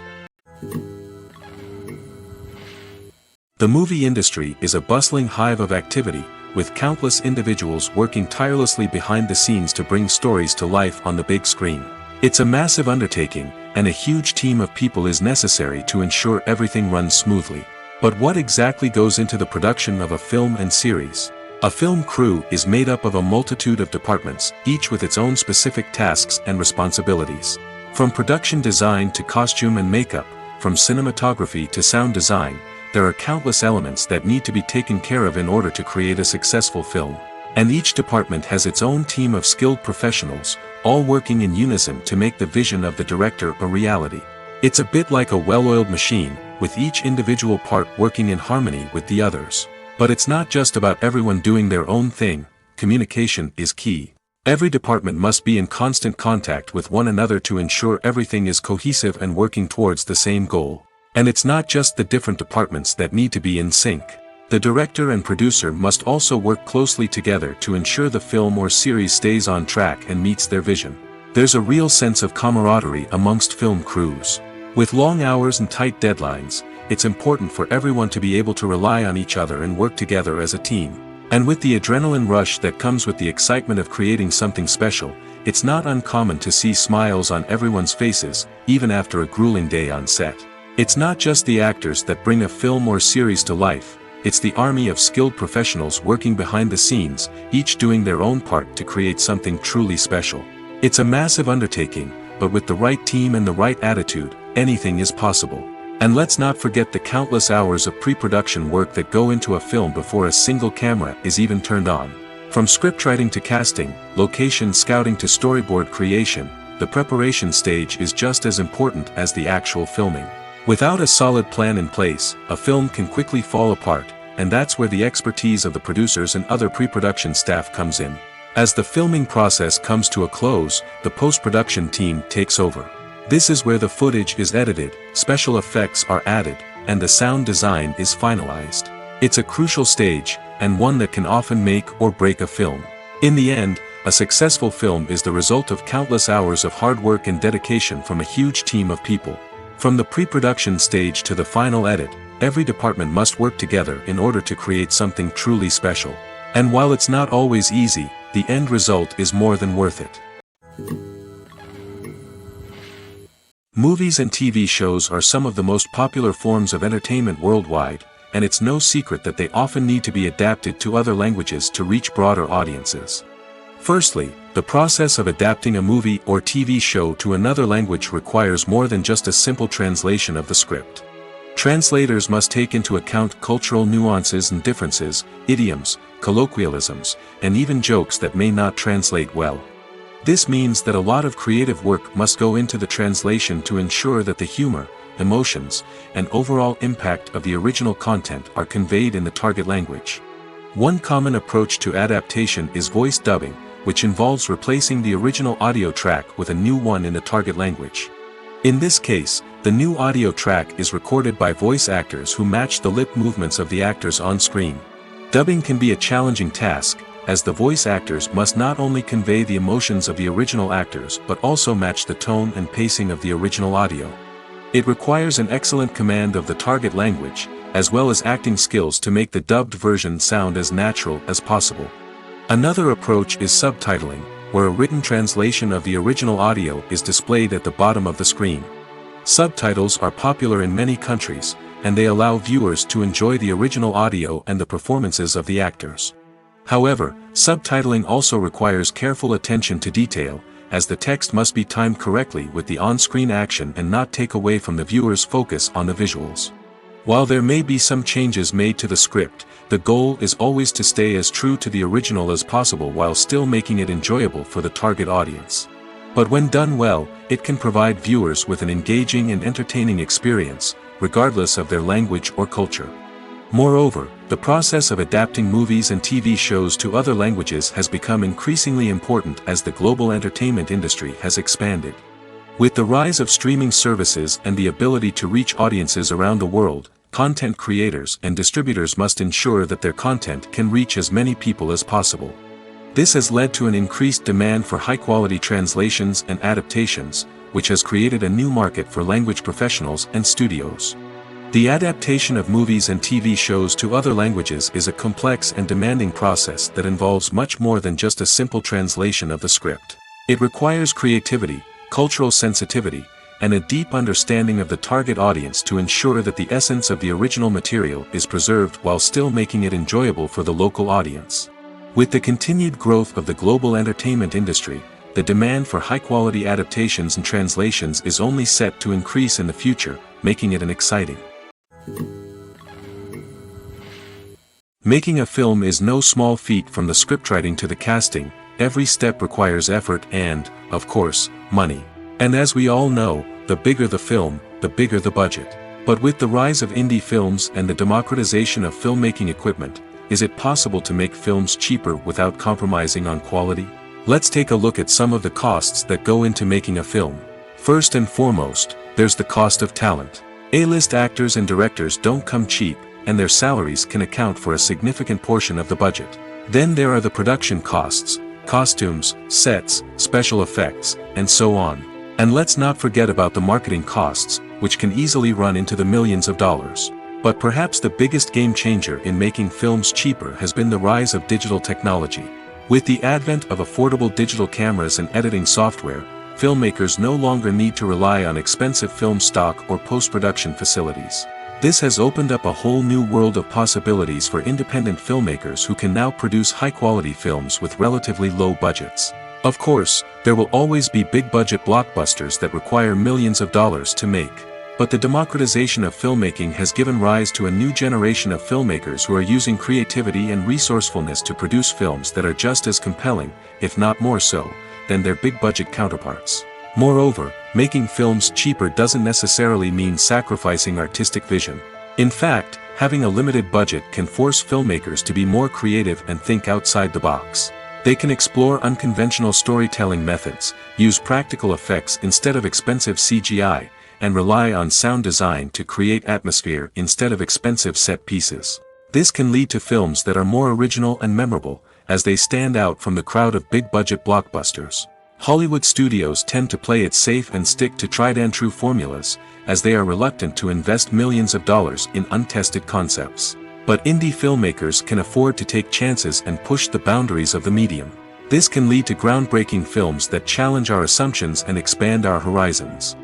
The movie industry is a bustling hive of activity, with countless individuals working tirelessly behind the scenes to bring stories to life on the big screen. It's a massive undertaking, and a huge team of people is necessary to ensure everything runs smoothly. But what exactly goes into the production of a film and series? A film crew is made up of a multitude of departments, each with its own specific tasks and responsibilities. From production design to costume and makeup, from cinematography to sound design, there are countless elements that need to be taken care of in order to create a successful film. And each department has its own team of skilled professionals, all working in unison to make the vision of the director a reality. It's a bit like a well-oiled machine, with each individual part working in harmony with the others. But it's not just about everyone doing their own thing. Communication is key. Every department must be in constant contact with one another to ensure everything is cohesive and working towards the same goal. And it's not just the different departments that need to be in sync. The director and producer must also work closely together to ensure the film or series stays on track and meets their vision. There's a real sense of camaraderie amongst film crews. With long hours and tight deadlines, it's important for everyone to be able to rely on each other and work together as a team. And with the adrenaline rush that comes with the excitement of creating something special, it's not uncommon to see smiles on everyone's faces, even after a grueling day on set. It's not just the actors that bring a film or series to life, it's the army of skilled professionals working behind the scenes, each doing their own part to create something truly special. It's a massive undertaking, but with the right team and the right attitude, anything is possible. And let's not forget the countless hours of pre-production work that go into a film before a single camera is even turned on. From scriptwriting to casting, location scouting to storyboard creation, the preparation stage is just as important as the actual filming. Without a solid plan in place, a film can quickly fall apart, and that's where the expertise of the producers and other pre-production staff comes in. As the filming process comes to a close, the post-production team takes over. This is where the footage is edited, special effects are added, and the sound design is finalized. It's a crucial stage, and one that can often make or break a film. In the end, a successful film is the result of countless hours of hard work and dedication from a huge team of people. From the pre-production stage to the final edit, every department must work together in order to create something truly special. And while it's not always easy, the end result is more than worth it. Movies and TV shows are some of the most popular forms of entertainment worldwide, and it's no secret that they often need to be adapted to other languages to reach broader audiences. Firstly, the process of adapting a movie or TV show to another language requires more than just a simple translation of the script. Translators must take into account cultural nuances and differences, idioms, colloquialisms, and even jokes that may not translate well. This means that a lot of creative work must go into the translation to ensure that the humor, emotions, and overall impact of the original content are conveyed in the target language. One common approach to adaptation is voice dubbing, which involves replacing the original audio track with a new one in the target language. In this case, the new audio track is recorded by voice actors who match the lip movements of the actors on screen. Dubbing can be a challenging task, as the voice actors must not only convey the emotions of the original actors but also match the tone and pacing of the original audio. It requires an excellent command of the target language, as well as acting skills to make the dubbed version sound as natural as possible. Another approach is subtitling, where a written translation of the original audio is displayed at the bottom of the screen. Subtitles are popular in many countries, and they allow viewers to enjoy the original audio and the performances of the actors. However, subtitling also requires careful attention to detail, as the text must be timed correctly with the on-screen action and not take away from the viewer's focus on the visuals. While there may be some changes made to the script, the goal is always to stay as true to the original as possible while still making it enjoyable for the target audience. But when done well, it can provide viewers with an engaging and entertaining experience, regardless of their language or culture. Moreover, the process of adapting movies and TV shows to other languages has become increasingly important as the global entertainment industry has expanded. With the rise of streaming services and the ability to reach audiences around the world, content creators and distributors must ensure that their content can reach as many people as possible. This has led to an increased demand for high-quality translations and adaptations, which has created a new market for language professionals and studios. The adaptation of movies and TV shows to other languages is a complex and demanding process that involves much more than just a simple translation of the script. It requires creativity, cultural sensitivity, and a deep understanding of the target audience to ensure that the essence of the original material is preserved while still making it enjoyable for the local audience. With the continued growth of the global entertainment industry, the demand for high-quality adaptations and translations is only set to increase in the future, making it an exciting. Making a film is no small feat. From the scriptwriting to the casting, every step requires effort and, of course, money. And as we all know, the bigger the film, the bigger the budget. But with the rise of indie films and the democratization of filmmaking equipment, is it possible to make films cheaper without compromising on quality? Let's take a look at some of the costs that go into making a film. First and foremost, there's the cost of talent. A-list actors and directors don't come cheap, and their salaries can account for a significant portion of the budget. Then there are the production costs, costumes, sets, special effects, and so on. And let's not forget about the marketing costs, which can easily run into the millions of dollars. But perhaps the biggest game changer in making films cheaper has been the rise of digital technology. With the advent of affordable digital cameras and editing software, filmmakers no longer need to rely on expensive film stock or post-production facilities. This has opened up a whole new world of possibilities for independent filmmakers who can now produce high-quality films with relatively low budgets. Of course, there will always be big-budget blockbusters that require millions of dollars to make. But the democratization of filmmaking has given rise to a new generation of filmmakers who are using creativity and resourcefulness to produce films that are just as compelling, if not more so, than their big-budget counterparts. Moreover, making films cheaper doesn't necessarily mean sacrificing artistic vision. In fact, having a limited budget can force filmmakers to be more creative and think outside the box. They can explore unconventional storytelling methods, use practical effects instead of expensive CGI, and rely on sound design to create atmosphere instead of expensive set pieces. This can lead to films that are more original and memorable, as they stand out from the crowd of big-budget blockbusters. Hollywood studios tend to play it safe and stick to tried-and-true formulas, as they are reluctant to invest millions of dollars in untested concepts. But indie filmmakers can afford to take chances and push the boundaries of the medium. This can lead to groundbreaking films that challenge our assumptions and expand our horizons.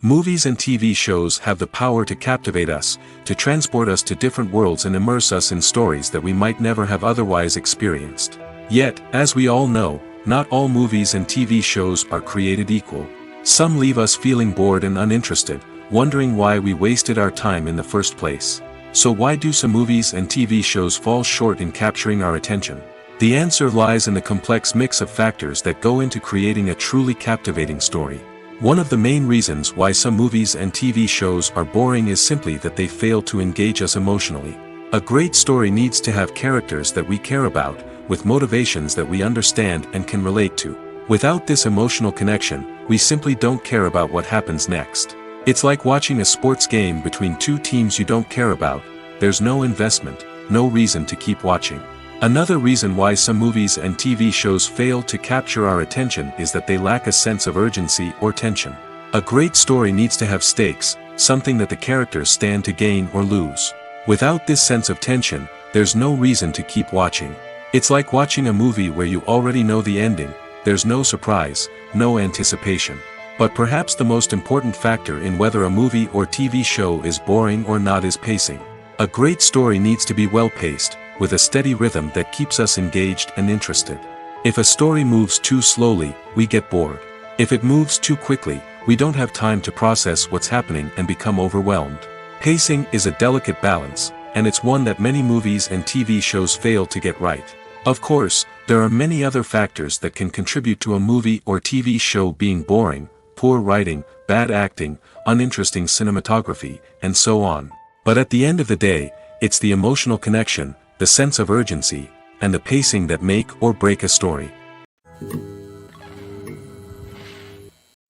Movies and TV shows have the power to captivate us, to transport us to different worlds and immerse us in stories that we might never have otherwise experienced. Yet, as we all know, not all movies and TV shows are created equal. Some leave us feeling bored and uninterested, wondering why we wasted our time in the first place. So why do some movies and TV shows fall short in capturing our attention? The answer lies in the complex mix of factors that go into creating a truly captivating story. One of the main reasons why some movies and TV shows are boring is simply that they fail to engage us emotionally. A great story needs to have characters that we care about, with motivations that we understand and can relate to. Without this emotional connection, we simply don't care about what happens next. It's like watching a sports game between two teams you don't care about. There's no investment, no reason to keep watching. Another reason why some movies and TV shows fail to capture our attention is that they lack a sense of urgency or tension. A great story needs to have stakes, something that the characters stand to gain or lose. Without this sense of tension, there's no reason to keep watching. It's like watching a movie where you already know the ending, there's no surprise, no anticipation. But perhaps the most important factor in whether a movie or TV show is boring or not is pacing. A great story needs to be well-paced, with a steady rhythm that keeps us engaged and interested. If a story moves too slowly, we get bored. If it moves too quickly, we don't have time to process what's happening and become overwhelmed. Pacing is a delicate balance, and it's one that many movies and TV shows fail to get right. Of course, there are many other factors that can contribute to a movie or TV show being boring: poor writing, bad acting, uninteresting cinematography, and so on. But at the end of the day, it's the emotional connection, the sense of urgency, and the pacing that make or break a story.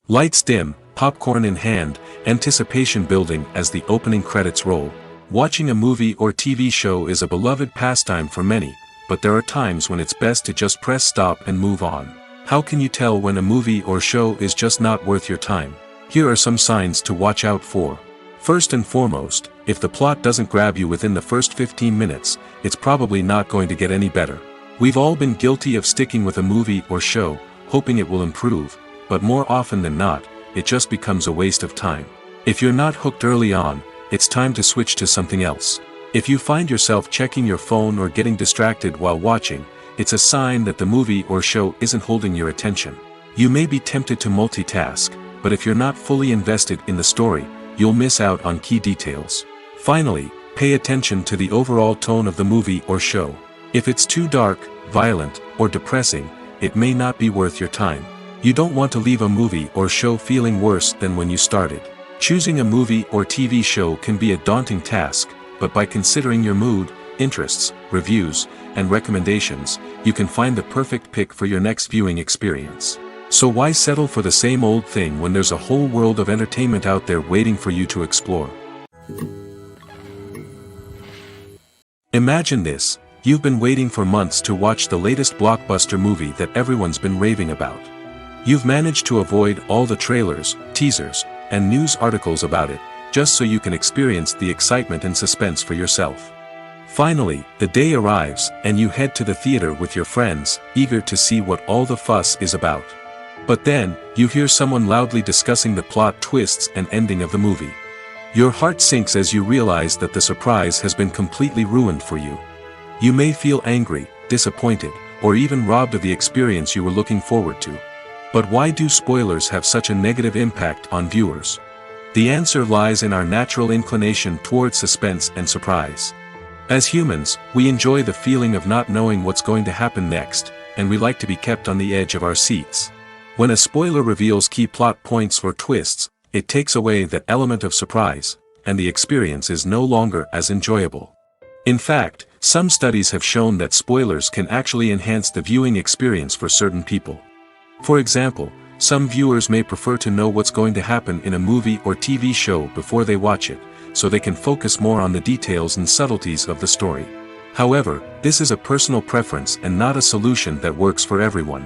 Lights dim, popcorn in hand, anticipation building as the opening credits roll. Watching a movie or TV show is a beloved pastime for many, but there are times when it's best to just press stop and move on. How can you tell when a movie or show is just not worth your time? Here are some signs to watch out for. First and foremost, if the plot doesn't grab you within the first 15 minutes, it's probably not going to get any better. We've all been guilty of sticking with a movie or show, hoping it will improve, but more often than not, it just becomes a waste of time. If you're not hooked early on, it's time to switch to something else. If you find yourself checking your phone or getting distracted while watching, it's a sign that the movie or show isn't holding your attention. You may be tempted to multitask, but if you're not fully invested in the story, you'll miss out on key details. Finally, pay attention to the overall tone of the movie or show. If it's too dark, violent, or depressing, it may not be worth your time. You don't want to leave a movie or show feeling worse than when you started. Choosing a movie or TV show can be a daunting task, but by considering your mood, interests, reviews, and recommendations, you can find the perfect pick for your next viewing experience. So why settle for the same old thing when there's a whole world of entertainment out there waiting for you to explore? Imagine this: you've been waiting for months to watch the latest blockbuster movie that everyone's been raving about. You've managed to avoid all the trailers, teasers, and news articles about it, just so you can experience the excitement and suspense for yourself. Finally, the day arrives, and you head to the theater with your friends, eager to see what all the fuss is about. But then, you hear someone loudly discussing the plot twists and ending of the movie. Your heart sinks as you realize that the surprise has been completely ruined for you. You may feel angry, disappointed, or even robbed of the experience you were looking forward to. But why do spoilers have such a negative impact on viewers? The answer lies in our natural inclination towards suspense and surprise. As humans, we enjoy the feeling of not knowing what's going to happen next, and we like to be kept on the edge of our seats. When a spoiler reveals key plot points or twists, it takes away that element of surprise, and the experience is no longer as enjoyable. In fact, some studies have shown that spoilers can actually enhance the viewing experience for certain people. For example, some viewers may prefer to know what's going to happen in a movie or TV show before they watch it, so they can focus more on the details and subtleties of the story. However, this is a personal preference and not a solution that works for everyone.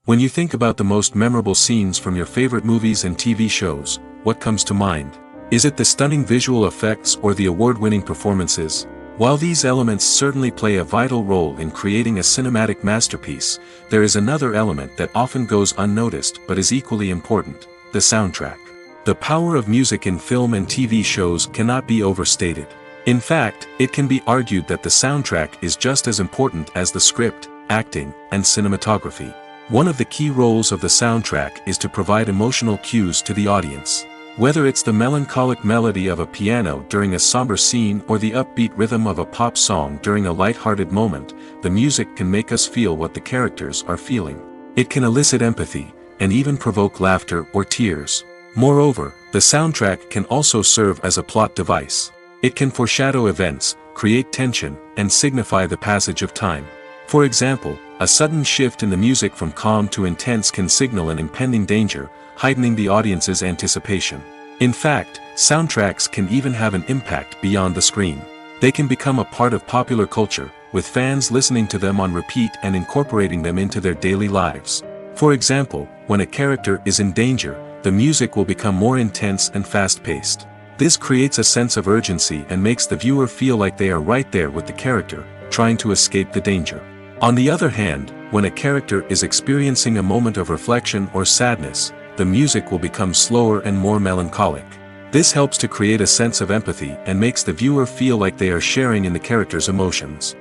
When you think about the most memorable scenes from your favorite movies and TV shows, what comes to mind? Is it the stunning visual effects or the award-winning performances? While these elements certainly play a vital role in creating a cinematic masterpiece, there is another element that often goes unnoticed but is equally important: the soundtrack. The power of music in film and TV shows cannot be overstated. In fact, it can be argued that the soundtrack is just as important as the script, acting, and cinematography. One of the key roles of the soundtrack is to provide emotional cues to the audience. Whether it's the melancholic melody of a piano during a somber scene or the upbeat rhythm of a pop song during a light-hearted moment, the music can make us feel what the characters are feeling. It can elicit empathy, and even provoke laughter or tears. Moreover, the soundtrack can also serve as a plot device. It can foreshadow events, create tension, and signify the passage of time. For example, a sudden shift in the music from calm to intense can signal an impending danger, heightening the audience's anticipation. In fact, soundtracks can even have an impact beyond the screen. They can become a part of popular culture, with fans listening to them on repeat and incorporating them into their daily lives. For example, when a character is in danger, the music will become more intense and fast-paced. This creates a sense of urgency and makes the viewer feel like they are right there with the character, trying to escape the danger. On the other hand, when a character is experiencing a moment of reflection or sadness, the music will become slower and more melancholic. This helps to create a sense of empathy and makes the viewer feel like they are sharing in the character's emotions.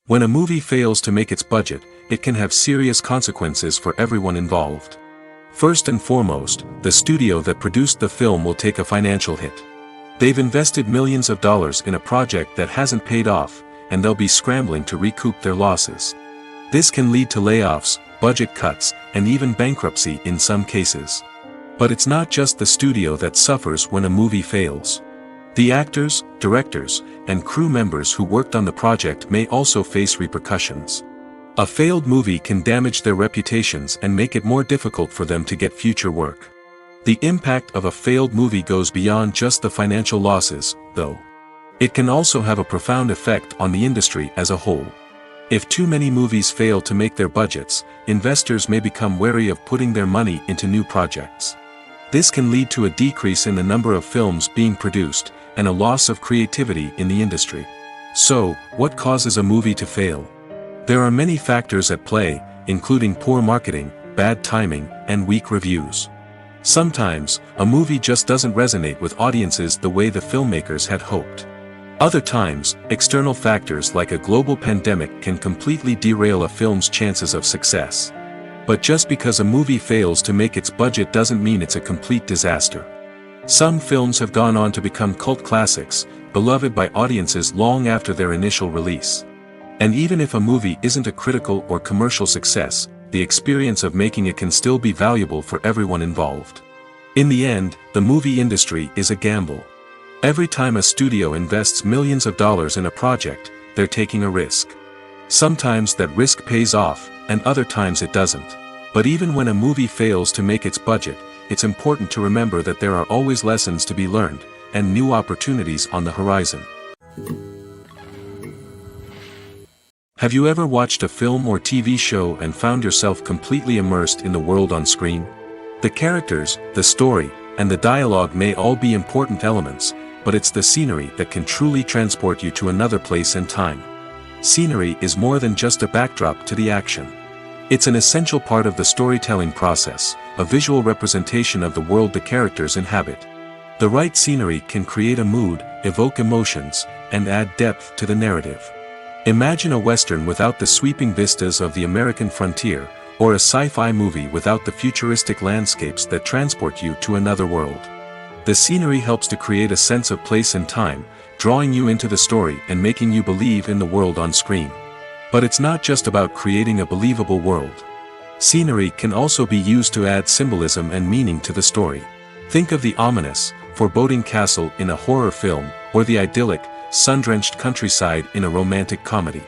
When a movie fails to make its budget, it can have serious consequences for everyone involved. First and foremost, the studio that produced the film will take a financial hit. They've invested millions of dollars in a project that hasn't paid off, and they'll be scrambling to recoup their losses. This can lead to layoffs, budget cuts, and even bankruptcy in some cases. But it's not just the studio that suffers when a movie fails. The actors, directors, and crew members who worked on the project may also face repercussions. A failed movie can damage their reputations and make it more difficult for them to get future work. The impact of a failed movie goes beyond just the financial losses, though. It can also have a profound effect on the industry as a whole. If too many movies fail to make their budgets, investors may become wary of putting their money into new projects. This can lead to a decrease in the number of films being produced, and a loss of creativity in the industry. So, what causes a movie to fail? There are many factors at play, including poor marketing, bad timing, and weak reviews. Sometimes, a movie just doesn't resonate with audiences the way the filmmakers had hoped. Other times, external factors like a global pandemic can completely derail a film's chances of success. But just because a movie fails to make its budget doesn't mean it's a complete disaster. Some films have gone on to become cult classics, beloved by audiences long after their initial release. And even if a movie isn't a critical or commercial success, the experience of making it can still be valuable for everyone involved. In the end, the movie industry is a gamble. Every time a studio invests millions of dollars in a project, they're taking a risk. Sometimes that risk pays off, and other times it doesn't. But even when a movie fails to make its budget, it's important to remember that there are always lessons to be learned, and new opportunities on the horizon. Have you ever watched a film or TV show and found yourself completely immersed in the world on screen? The characters, the story, and the dialogue may all be important elements, but it's the scenery that can truly transport you to another place and time. Scenery is more than just a backdrop to the action. It's an essential part of the storytelling process, a visual representation of the world the characters inhabit. The right scenery can create a mood, evoke emotions, and add depth to the narrative. Imagine a Western without the sweeping vistas of the American frontier, or a sci-fi movie without the futuristic landscapes that transport you to another world. The scenery helps to create a sense of place and time, drawing you into the story and making you believe in the world on screen. But it's not just about creating a believable world. Scenery can also be used to add symbolism and meaning to the story. Think of the ominous, foreboding castle in a horror film, or the idyllic, sun-drenched countryside in a romantic comedy.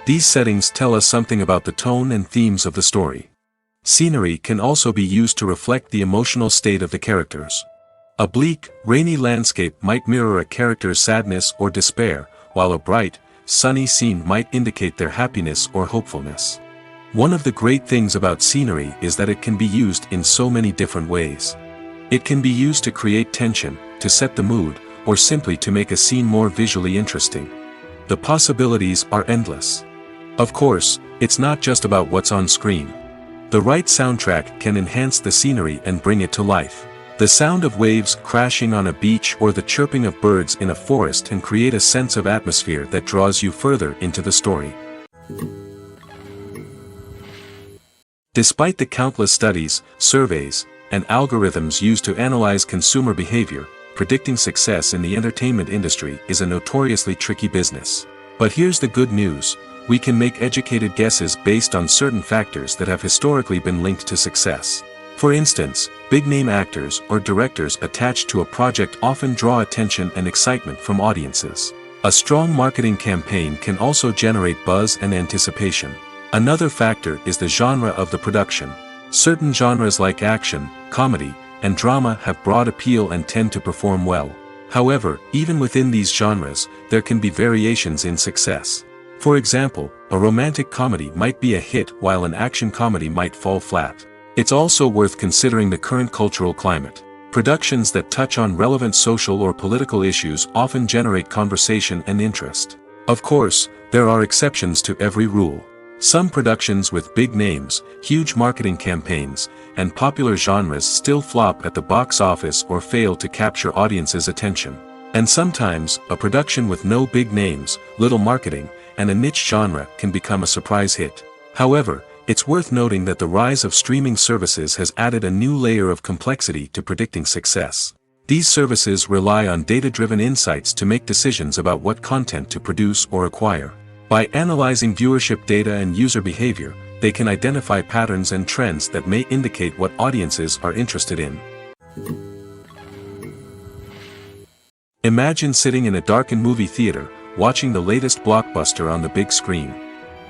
These settings tell us something about the tone and themes of the story. Scenery can also be used to reflect the emotional state of the characters. A bleak, rainy landscape might mirror a character's sadness or despair, while a bright, sunny scene might indicate their happiness or hopefulness. One of the great things about scenery is that it can be used in so many different ways. It can be used to create tension, to set the mood, or simply to make a scene more visually interesting. The possibilities are endless. Of course, it's not just about what's on screen. The right soundtrack can enhance the scenery and bring it to life. The sound of waves crashing on a beach or the chirping of birds in a forest can create a sense of atmosphere that draws you further into the story. Despite the countless studies, surveys, and algorithms used to analyze consumer behavior, predicting success in the entertainment industry is a notoriously tricky business. But here's the good news: we can make educated guesses based on certain factors that have historically been linked to success. For instance, big-name actors or directors attached to a project often draw attention and excitement from audiences. A strong marketing campaign can also generate buzz and anticipation. Another factor is the genre of the production. Certain genres like action, comedy, and drama have broad appeal and tend to perform well. However, even within these genres, there can be variations in success. For example, a romantic comedy might be a hit while an action comedy might fall flat. It's also worth considering the current cultural climate. Productions that touch on relevant social or political issues often generate conversation and interest. Of course, there are exceptions to every rule. Some productions with big names, huge marketing campaigns, and popular genres still flop at the box office or fail to capture audiences' attention. And sometimes, a production with no big names, little marketing, and a niche genre can become a surprise hit. However, it's worth noting that the rise of streaming services has added a new layer of complexity to predicting success. These services rely on data-driven insights to make decisions about what content to produce or acquire. By analyzing viewership data and user behavior, they can identify patterns and trends that may indicate what audiences are interested in. Imagine sitting in a darkened movie theater, watching the latest blockbuster on the big screen.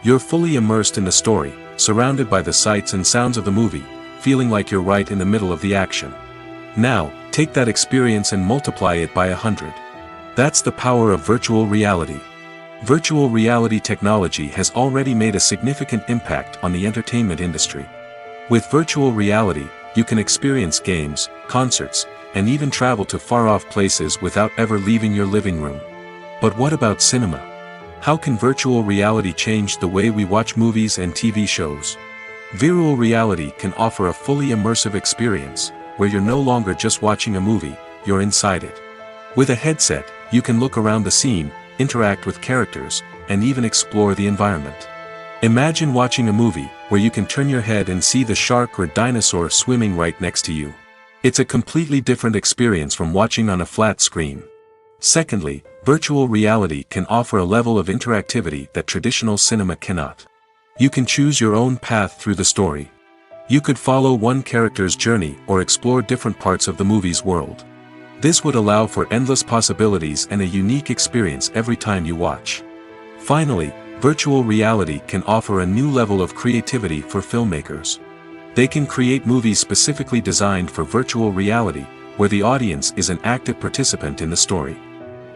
You're fully immersed in the story, surrounded by the sights and sounds of the movie, feeling like you're right in the middle of the action. Now, take that experience and multiply it by 100. That's the power of virtual reality. Virtual reality technology has already made a significant impact on the entertainment industry. With virtual reality, you can experience games, concerts, and even travel to far-off places without ever leaving your living room. But what about cinema? How can virtual reality change the way we watch movies and TV shows? Virtual reality can offer a fully immersive experience, where you're no longer just watching a movie, you're inside it. With a headset, you can look around the scene, interact with characters, and even explore the environment. Imagine watching a movie where you can turn your head and see the shark or dinosaur swimming right next to you. It's a completely different experience from watching on a flat screen. Secondly, virtual reality can offer a level of interactivity that traditional cinema cannot. You can choose your own path through the story. You could follow one character's journey or explore different parts of the movie's world. This would allow for endless possibilities and a unique experience every time you watch. Finally, virtual reality can offer a new level of creativity for filmmakers. They can create movies specifically designed for virtual reality, where the audience is an active participant in the story.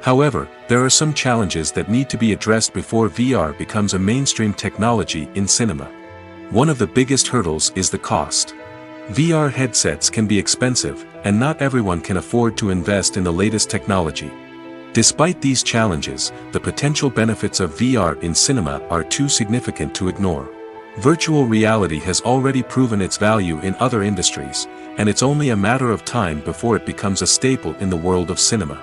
However, there are some challenges that need to be addressed before VR becomes a mainstream technology in cinema. One of the biggest hurdles is the cost. VR headsets can be expensive, and not everyone can afford to invest in the latest technology. Despite these challenges, the potential benefits of VR in cinema are too significant to ignore. Virtual reality has already proven its value in other industries, and it's only a matter of time before it becomes a staple in the world of cinema.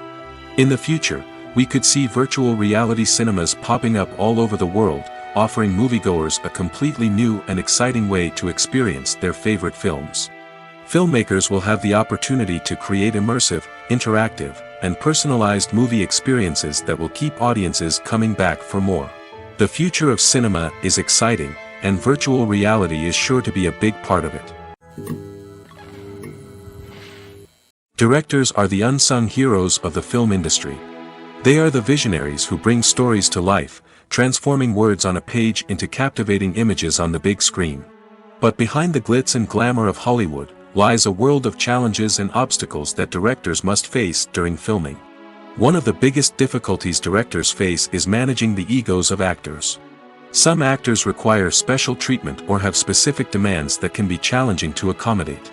In the future, we could see virtual reality cinemas popping up all over the world, offering moviegoers a completely new and exciting way to experience their favorite films. Filmmakers will have the opportunity to create immersive, interactive, and personalized movie experiences that will keep audiences coming back for more. The future of cinema is exciting, and virtual reality is sure to be a big part of it. Directors are the unsung heroes of the film industry. They are the visionaries who bring stories to life, transforming words on a page into captivating images on the big screen. But behind the glitz and glamour of Hollywood lies a world of challenges and obstacles that directors must face during filming. One of the biggest difficulties directors face is managing the egos of actors. Some actors require special treatment or have specific demands that can be challenging to accommodate.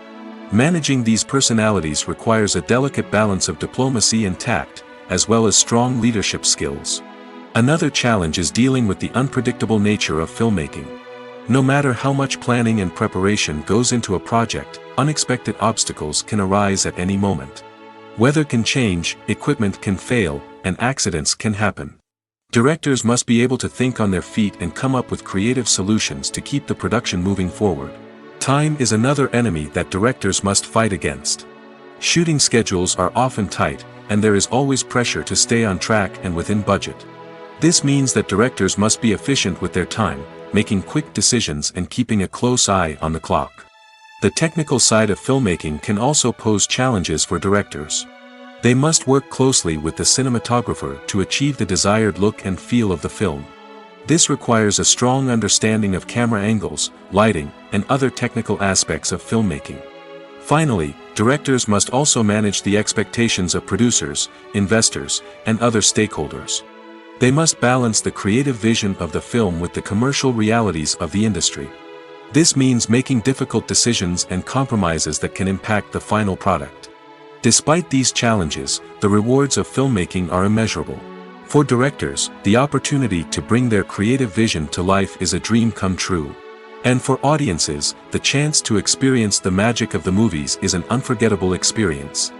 Managing these personalities requires a delicate balance of diplomacy and tact, as well as strong leadership skills. Another challenge is dealing with the unpredictable nature of filmmaking. No matter how much planning and preparation goes into a project, unexpected obstacles can arise at any moment. Weather can change, equipment can fail, and accidents can happen. Directors must be able to think on their feet and come up with creative solutions to keep the production moving forward. Time is another enemy that directors must fight against. Shooting schedules are often tight, and there is always pressure to stay on track and within budget. This means that directors must be efficient with their time, making quick decisions and keeping a close eye on the clock. The technical side of filmmaking can also pose challenges for directors. They must work closely with the cinematographer to achieve the desired look and feel of the film. This requires a strong understanding of camera angles, lighting, and other technical aspects of filmmaking. Finally, directors must also manage the expectations of producers, investors, and other stakeholders. They must balance the creative vision of the film with the commercial realities of the industry. This means making difficult decisions and compromises that can impact the final product. Despite these challenges, the rewards of filmmaking are immeasurable. For directors, the opportunity to bring their creative vision to life is a dream come true. And for audiences, the chance to experience the magic of the movies is an unforgettable experience.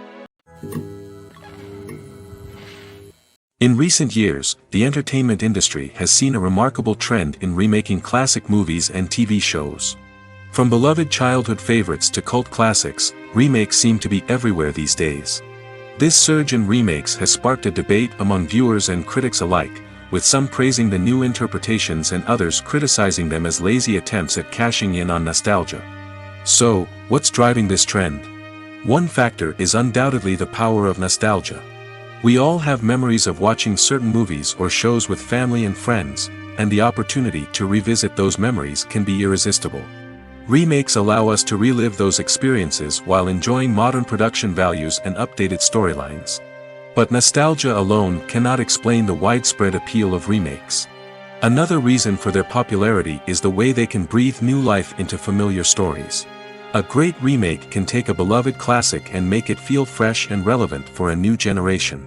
In recent years, the entertainment industry has seen a remarkable trend in remaking classic movies and TV shows. From beloved childhood favorites to cult classics, remakes seem to be everywhere these days. This surge in remakes has sparked a debate among viewers and critics alike, with some praising the new interpretations and others criticizing them as lazy attempts at cashing in on nostalgia. So, what's driving this trend? One factor is undoubtedly the power of nostalgia. We all have memories of watching certain movies or shows with family and friends, and the opportunity to revisit those memories can be irresistible. Remakes allow us to relive those experiences while enjoying modern production values and updated storylines. But nostalgia alone cannot explain the widespread appeal of remakes. Another reason for their popularity is the way they can breathe new life into familiar stories. A great remake can take a beloved classic and make it feel fresh and relevant for a new generation.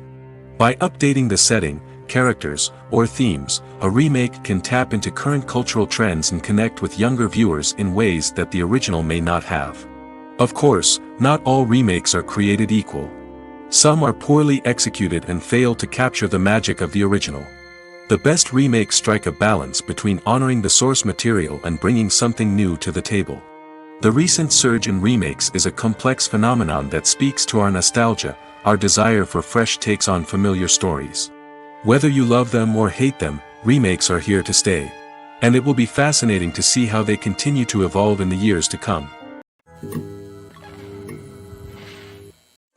By updating the setting, characters, or themes, a remake can tap into current cultural trends and connect with younger viewers in ways that the original may not have. Of course, not all remakes are created equal. Some are poorly executed and fail to capture the magic of the original. The best remakes strike a balance between honoring the source material and bringing something new to the table. The recent surge in remakes is a complex phenomenon that speaks to our nostalgia, our desire for fresh takes on familiar stories. Whether you love them or hate them, remakes are here to stay. And it will be fascinating to see how they continue to evolve in the years to come.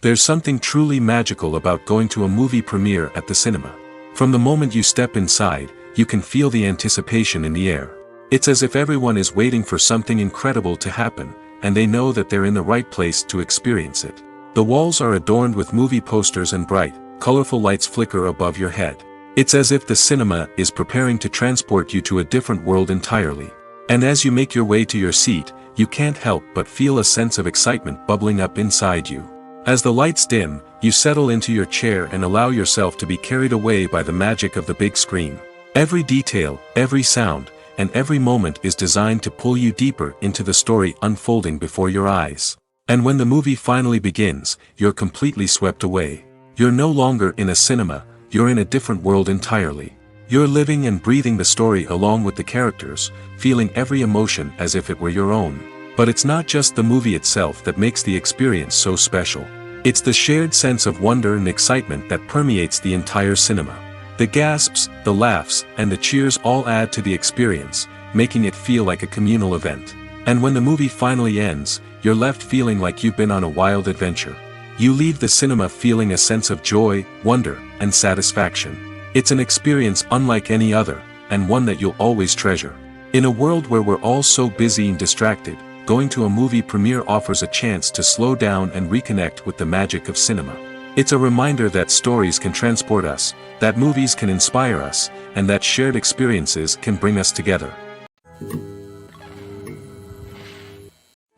There's something truly magical about going to a movie premiere at the cinema. From the moment you step inside, you can feel the anticipation in the air. It's as if everyone is waiting for something incredible to happen, and they know that they're in the right place to experience it. The walls are adorned with movie posters and bright, colorful lights flicker above your head. It's as if the cinema is preparing to transport you to a different world entirely. And as you make your way to your seat, you can't help but feel a sense of excitement bubbling up inside you. As the lights dim, you settle into your chair and allow yourself to be carried away by the magic of the big screen. Every detail, every sound, and every moment is designed to pull you deeper into the story unfolding before your eyes. And when the movie finally begins, you're completely swept away. You're no longer in a cinema, you're in a different world entirely. You're living and breathing the story along with the characters, feeling every emotion as if it were your own. But it's not just the movie itself that makes the experience so special. It's the shared sense of wonder and excitement that permeates the entire cinema. The gasps, the laughs, and the cheers all add to the experience, making it feel like a communal event. And when the movie finally ends, you're left feeling like you've been on a wild adventure. You leave the cinema feeling a sense of joy, wonder, and satisfaction. It's an experience unlike any other, and one that you'll always treasure. In a world where we're all so busy and distracted, going to a movie premiere offers a chance to slow down and reconnect with the magic of cinema. It's a reminder that stories can transport us, that movies can inspire us, and that shared experiences can bring us together.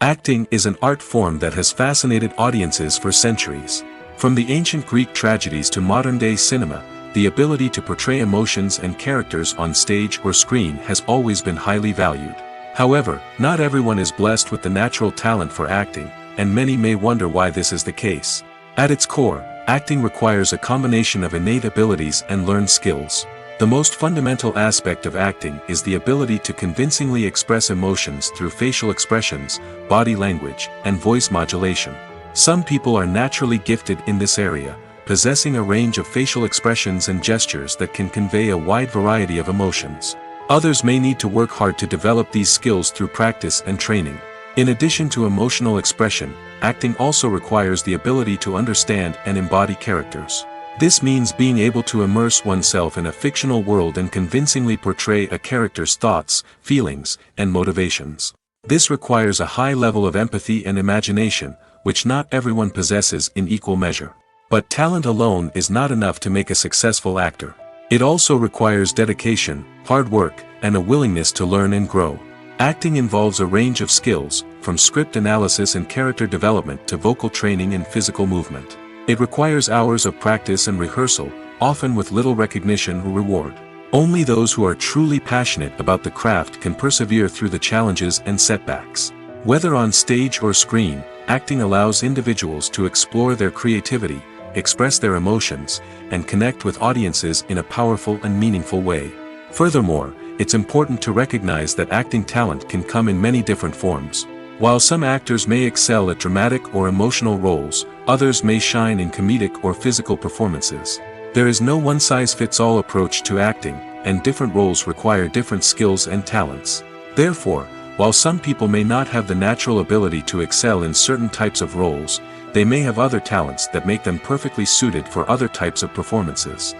Acting is an art form that has fascinated audiences for centuries. From the ancient Greek tragedies to modern-day cinema, the ability to portray emotions and characters on stage or screen has always been highly valued. However, not everyone is blessed with the natural talent for acting, and many may wonder why this is the case. At its core, acting requires a combination of innate abilities and learned skills. The most fundamental aspect of acting is the ability to convincingly express emotions through facial expressions, body language, and voice modulation. Some people are naturally gifted in this area, possessing a range of facial expressions and gestures that can convey a wide variety of emotions. Others may need to work hard to develop these skills through practice and training. In addition to emotional expression, acting also requires the ability to understand and embody characters. This means being able to immerse oneself in a fictional world and convincingly portray a character's thoughts, feelings, and motivations. This requires a high level of empathy and imagination, which not everyone possesses in equal measure. But talent alone is not enough to make a successful actor. It also requires dedication, hard work, and a willingness to learn and grow. Acting involves a range of skills, from script analysis and character development to vocal training and physical movement. It requires hours of practice and rehearsal, often with little recognition or reward. Only those who are truly passionate about the craft can persevere through the challenges and setbacks. Whether on stage or screen, acting allows individuals to explore their creativity, express their emotions, and connect with audiences in a powerful and meaningful way. Furthermore, it's important to recognize that acting talent can come in many different forms. While some actors may excel at dramatic or emotional roles, others may shine in comedic or physical performances. There is no one-size-fits-all approach to acting, and different roles require different skills and talents. Therefore, while some people may not have the natural ability to excel in certain types of roles, they may have other talents that make them perfectly suited for other types of performances.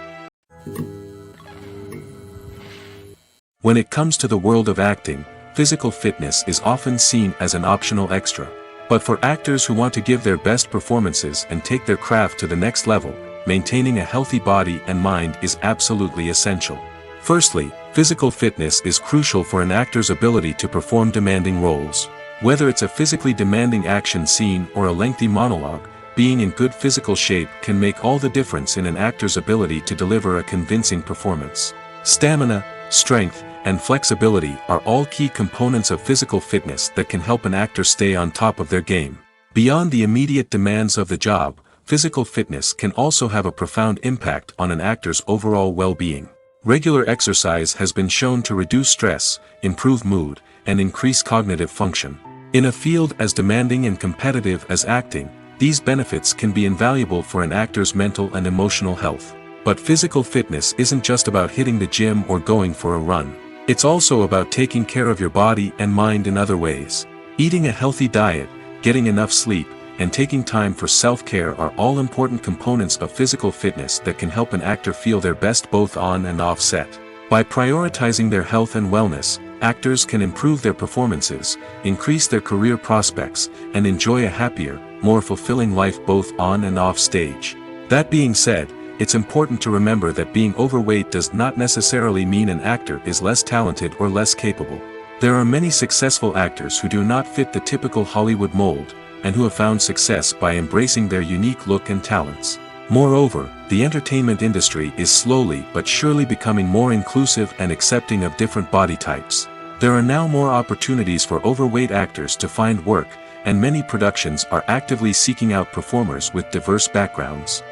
When it comes to the world of acting, physical fitness is often seen as an optional extra. But for actors who want to give their best performances and take their craft to the next level, maintaining a healthy body and mind is absolutely essential. Firstly, physical fitness is crucial for an actor's ability to perform demanding roles. Whether it's a physically demanding action scene or a lengthy monologue, being in good physical shape can make all the difference in an actor's ability to deliver a convincing performance. Stamina, strength, and flexibility are all key components of physical fitness that can help an actor stay on top of their game. Beyond the immediate demands of the job, physical fitness can also have a profound impact on an actor's overall well-being. Regular exercise has been shown to reduce stress, improve mood, and increase cognitive function. In a field as demanding and competitive as acting, these benefits can be invaluable for an actor's mental and emotional health. But physical fitness isn't just about hitting the gym or going for a run. It's also about taking care of your body and mind in other ways. Eating a healthy diet, getting enough sleep, and taking time for self-care are all important components of physical fitness that can help an actor feel their best both on and off set. By prioritizing their health and wellness, actors can improve their performances, increase their career prospects, and enjoy a happier, more fulfilling life both on and off stage. That being said, it's important to remember that being overweight does not necessarily mean an actor is less talented or less capable. There are many successful actors who do not fit the typical Hollywood mold, and who have found success by embracing their unique look and talents. Moreover, the entertainment industry is slowly but surely becoming more inclusive and accepting of different body types. There are now more opportunities for overweight actors to find work, and many productions are actively seeking out performers with diverse backgrounds.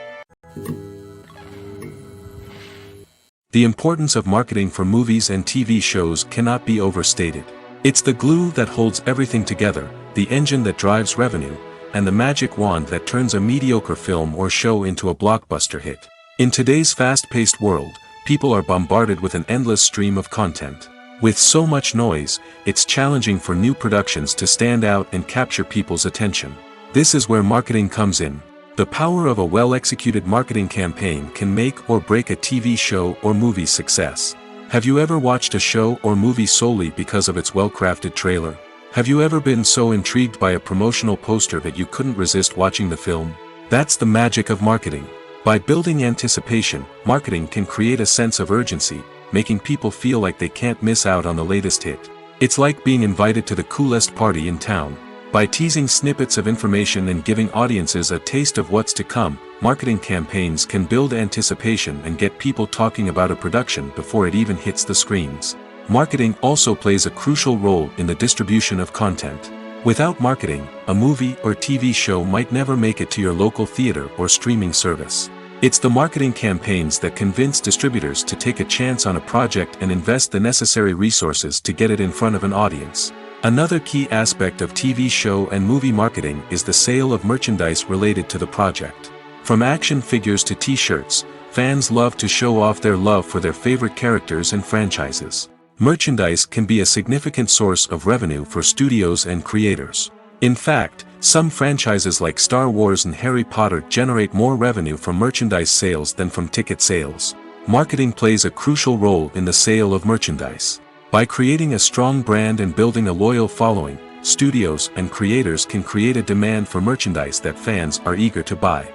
The importance of marketing for movies and TV shows cannot be overstated. It's the glue that holds everything together, the engine that drives revenue, and the magic wand that turns a mediocre film or show into a blockbuster hit. In today's fast-paced world, people are bombarded with an endless stream of content. With so much noise, it's challenging for new productions to stand out and capture people's attention. This is where marketing comes in. The power of a well-executed marketing campaign can make or break a TV show or movie's success. Have you ever watched a show or movie solely because of its well-crafted trailer? Have you ever been so intrigued by a promotional poster that you couldn't resist watching the film? That's the magic of marketing. By building anticipation, marketing can create a sense of urgency, making people feel like they can't miss out on the latest hit. It's like being invited to the coolest party in town. By teasing snippets of information and giving audiences a taste of what's to come, marketing campaigns can build anticipation and get people talking about a production before it even hits the screens. Marketing also plays a crucial role in the distribution of content. Without marketing, a movie or TV show might never make it to your local theater or streaming service. It's the marketing campaigns that convince distributors to take a chance on a project and invest the necessary resources to get it in front of an audience. Another key aspect of TV show and movie marketing is the sale of merchandise related to the project. From action figures to t-shirts, fans love to show off their love for their favorite characters and franchises. Merchandise can be a significant source of revenue for studios and creators. In fact, some franchises like Star Wars and Harry Potter generate more revenue from merchandise sales than from ticket sales. Marketing plays a crucial role in the sale of merchandise. By creating a strong brand and building a loyal following, studios and creators can create a demand for merchandise that fans are eager to buy.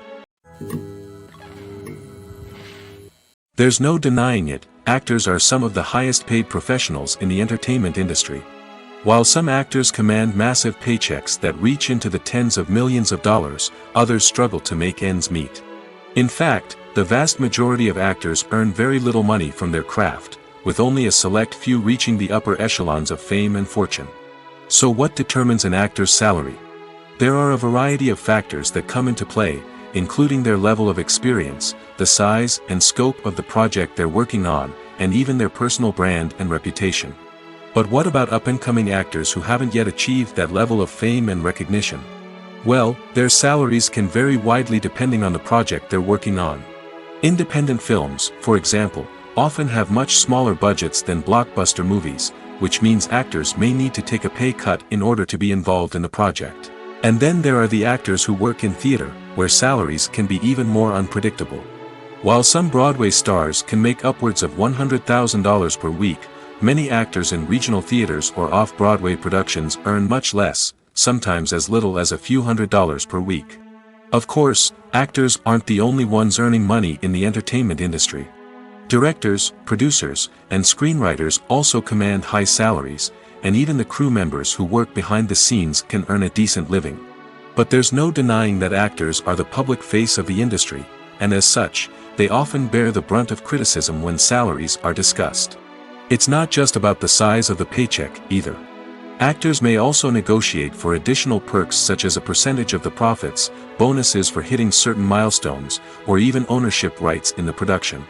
There's no denying it, actors are some of the highest paid professionals in the entertainment industry. While some actors command massive paychecks that reach into the tens of millions of dollars, others struggle to make ends meet. In fact, the vast majority of actors earn very little money from their craft, with only a select few reaching the upper echelons of fame and fortune. So what determines an actor's salary? There are a variety of factors that come into play, including their level of experience, the size and scope of the project they're working on, and even their personal brand and reputation. But what about up-and-coming actors who haven't yet achieved that level of fame and recognition? Well, their salaries can vary widely depending on the project they're working on. Independent films, for example, often have much smaller budgets than blockbuster movies, which means actors may need to take a pay cut in order to be involved in the project. And then there are the actors who work in theater, where salaries can be even more unpredictable. While some Broadway stars can make upwards of $100,000 per week, many actors in regional theaters or off-Broadway productions earn much less, sometimes as little as a few $100s per week. Of course, actors aren't the only ones earning money in the entertainment industry. Directors, producers, and screenwriters also command high salaries, and even the crew members who work behind the scenes can earn a decent living. But there's no denying that actors are the public face of the industry, and as such, they often bear the brunt of criticism when salaries are discussed. It's not just about the size of the paycheck, either. Actors may also negotiate for additional perks such as a percentage of the profits, bonuses for hitting certain milestones, or even ownership rights in the production.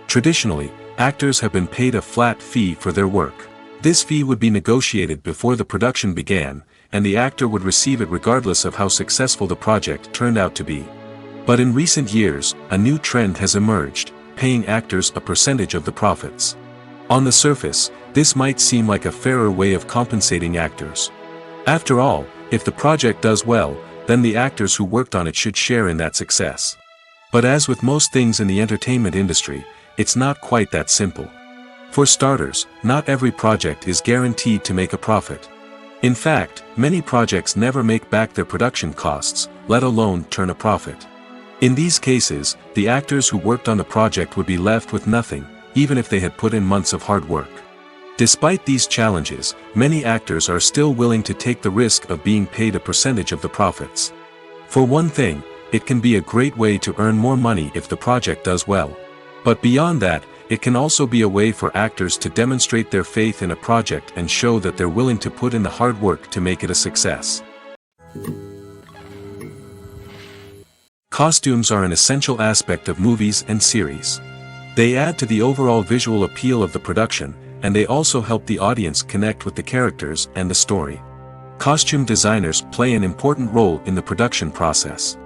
Traditionally, actors have been paid a flat fee for their work. This fee would be negotiated before the production began, and the actor would receive it regardless of how successful the project turned out to be. But in recent years, a new trend has emerged, paying actors a percentage of the profits. On the surface, this might seem like a fairer way of compensating actors. After all, if the project does well, then the actors who worked on it should share in that success. But as with most things in the entertainment industry, it's not quite that simple. For starters, not every project is guaranteed to make a profit. In fact, many projects never make back their production costs, let alone turn a profit. In these cases, the actors who worked on the project would be left with nothing, even if they had put in months of hard work. Despite these challenges, many actors are still willing to take the risk of being paid a percentage of the profits. For one thing, it can be a great way to earn more money if the project does well. But beyond that, it can also be a way for actors to demonstrate their faith in a project and show that they're willing to put in the hard work to make it a success. Costumes are an essential aspect of movies and series. They add to the overall visual appeal of the production, and they also help the audience connect with the characters and the story. Costume designers play an important role in the production process.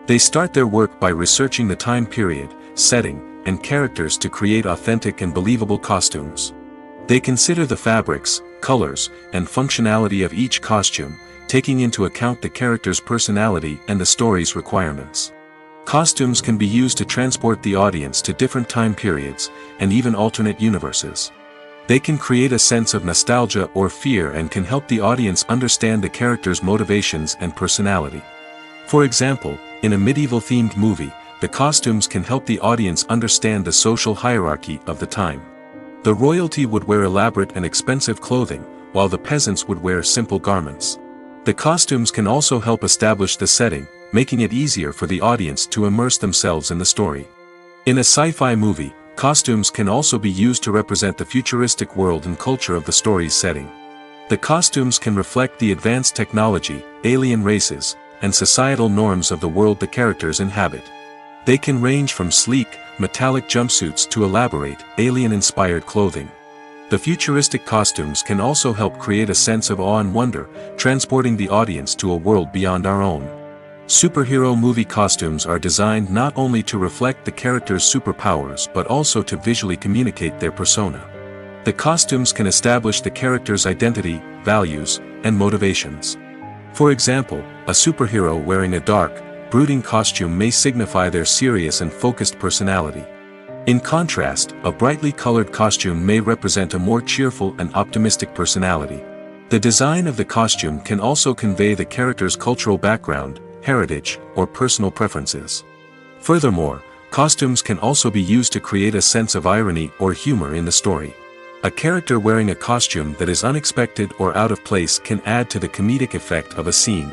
They start their work by researching the time period, setting, and characters to create authentic and believable costumes. They consider the fabrics, colors, and functionality of each costume, taking into account the character's personality and the story's requirements. Costumes can be used to transport the audience to different time periods, and even alternate universes. They can create a sense of nostalgia or fear and can help the audience understand the character's motivations and personality. For example, in a medieval-themed movie, the costumes can help the audience understand the social hierarchy of the time. The royalty would wear elaborate and expensive clothing, while the peasants would wear simple garments. The costumes can also help establish the setting, making it easier for the audience to immerse themselves in the story. In a sci-fi movie, costumes can also be used to represent the futuristic world and culture of the story's setting. The costumes can reflect the advanced technology, alien races, and societal norms of the world the characters inhabit. They can range from sleek, metallic jumpsuits to elaborate, alien-inspired clothing. The futuristic costumes can also help create a sense of awe and wonder, transporting the audience to a world beyond our own. Superhero movie costumes are designed not only to reflect the character's superpowers but also to visually communicate their persona. The costumes can establish the character's identity, values, and motivations. For example, a superhero wearing a dark, brooding costume may signify their serious and focused personality. In contrast, a brightly colored costume may represent a more cheerful and optimistic personality. The design of the costume can also convey the character's cultural background, heritage, or personal preferences. Furthermore, costumes can also be used to create a sense of irony or humor in the story. A character wearing a costume that is unexpected or out of place can add to the comedic effect of a scene.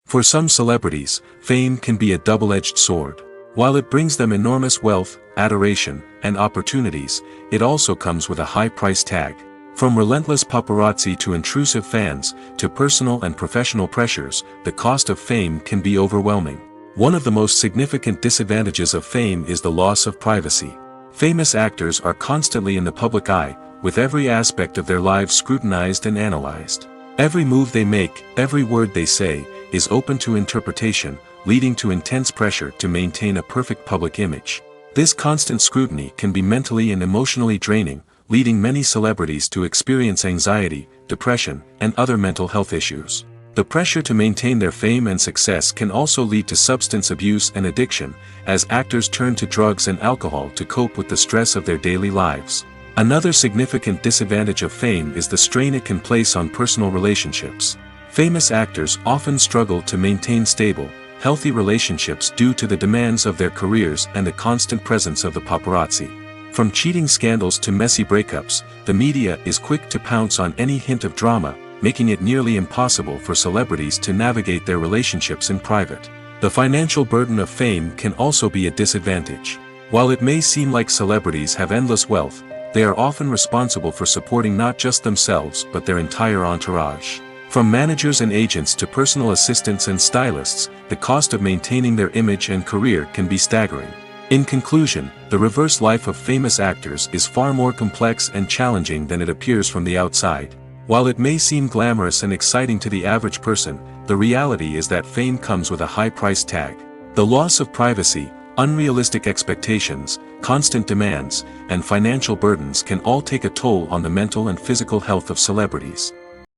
For some celebrities, fame can be a double-edged sword. While it brings them enormous wealth, adoration, and opportunities, it also comes with a high price tag. From relentless paparazzi to intrusive fans, to personal and professional pressures, the cost of fame can be overwhelming. One of the most significant disadvantages of fame is the loss of privacy. Famous actors are constantly in the public eye, with every aspect of their lives scrutinized and analyzed. Every move they make, every word they say, is open to interpretation, leading to intense pressure to maintain a perfect public image. This constant scrutiny can be mentally and emotionally draining, leading many celebrities to experience anxiety, depression, and other mental health issues. The pressure to maintain their fame and success can also lead to substance abuse and addiction, as actors turn to drugs and alcohol to cope with the stress of their daily lives. Another significant disadvantage of fame is the strain it can place on personal relationships. Famous actors often struggle to maintain stable, healthy relationships due to the demands of their careers and the constant presence of the paparazzi. From cheating scandals to messy breakups, the media is quick to pounce on any hint of drama, making it nearly impossible for celebrities to navigate their relationships in private. The financial burden of fame can also be a disadvantage. While it may seem like celebrities have endless wealth, they are often responsible for supporting not just themselves but their entire entourage. From managers and agents to personal assistants and stylists, the cost of maintaining their image and career can be staggering. In conclusion, the reverse life of famous actors is far more complex and challenging than it appears from the outside. While it may seem glamorous and exciting to the average person, the reality is that fame comes with a high price tag. The loss of privacy, unrealistic expectations, constant demands, and financial burdens can all take a toll on the mental and physical health of celebrities.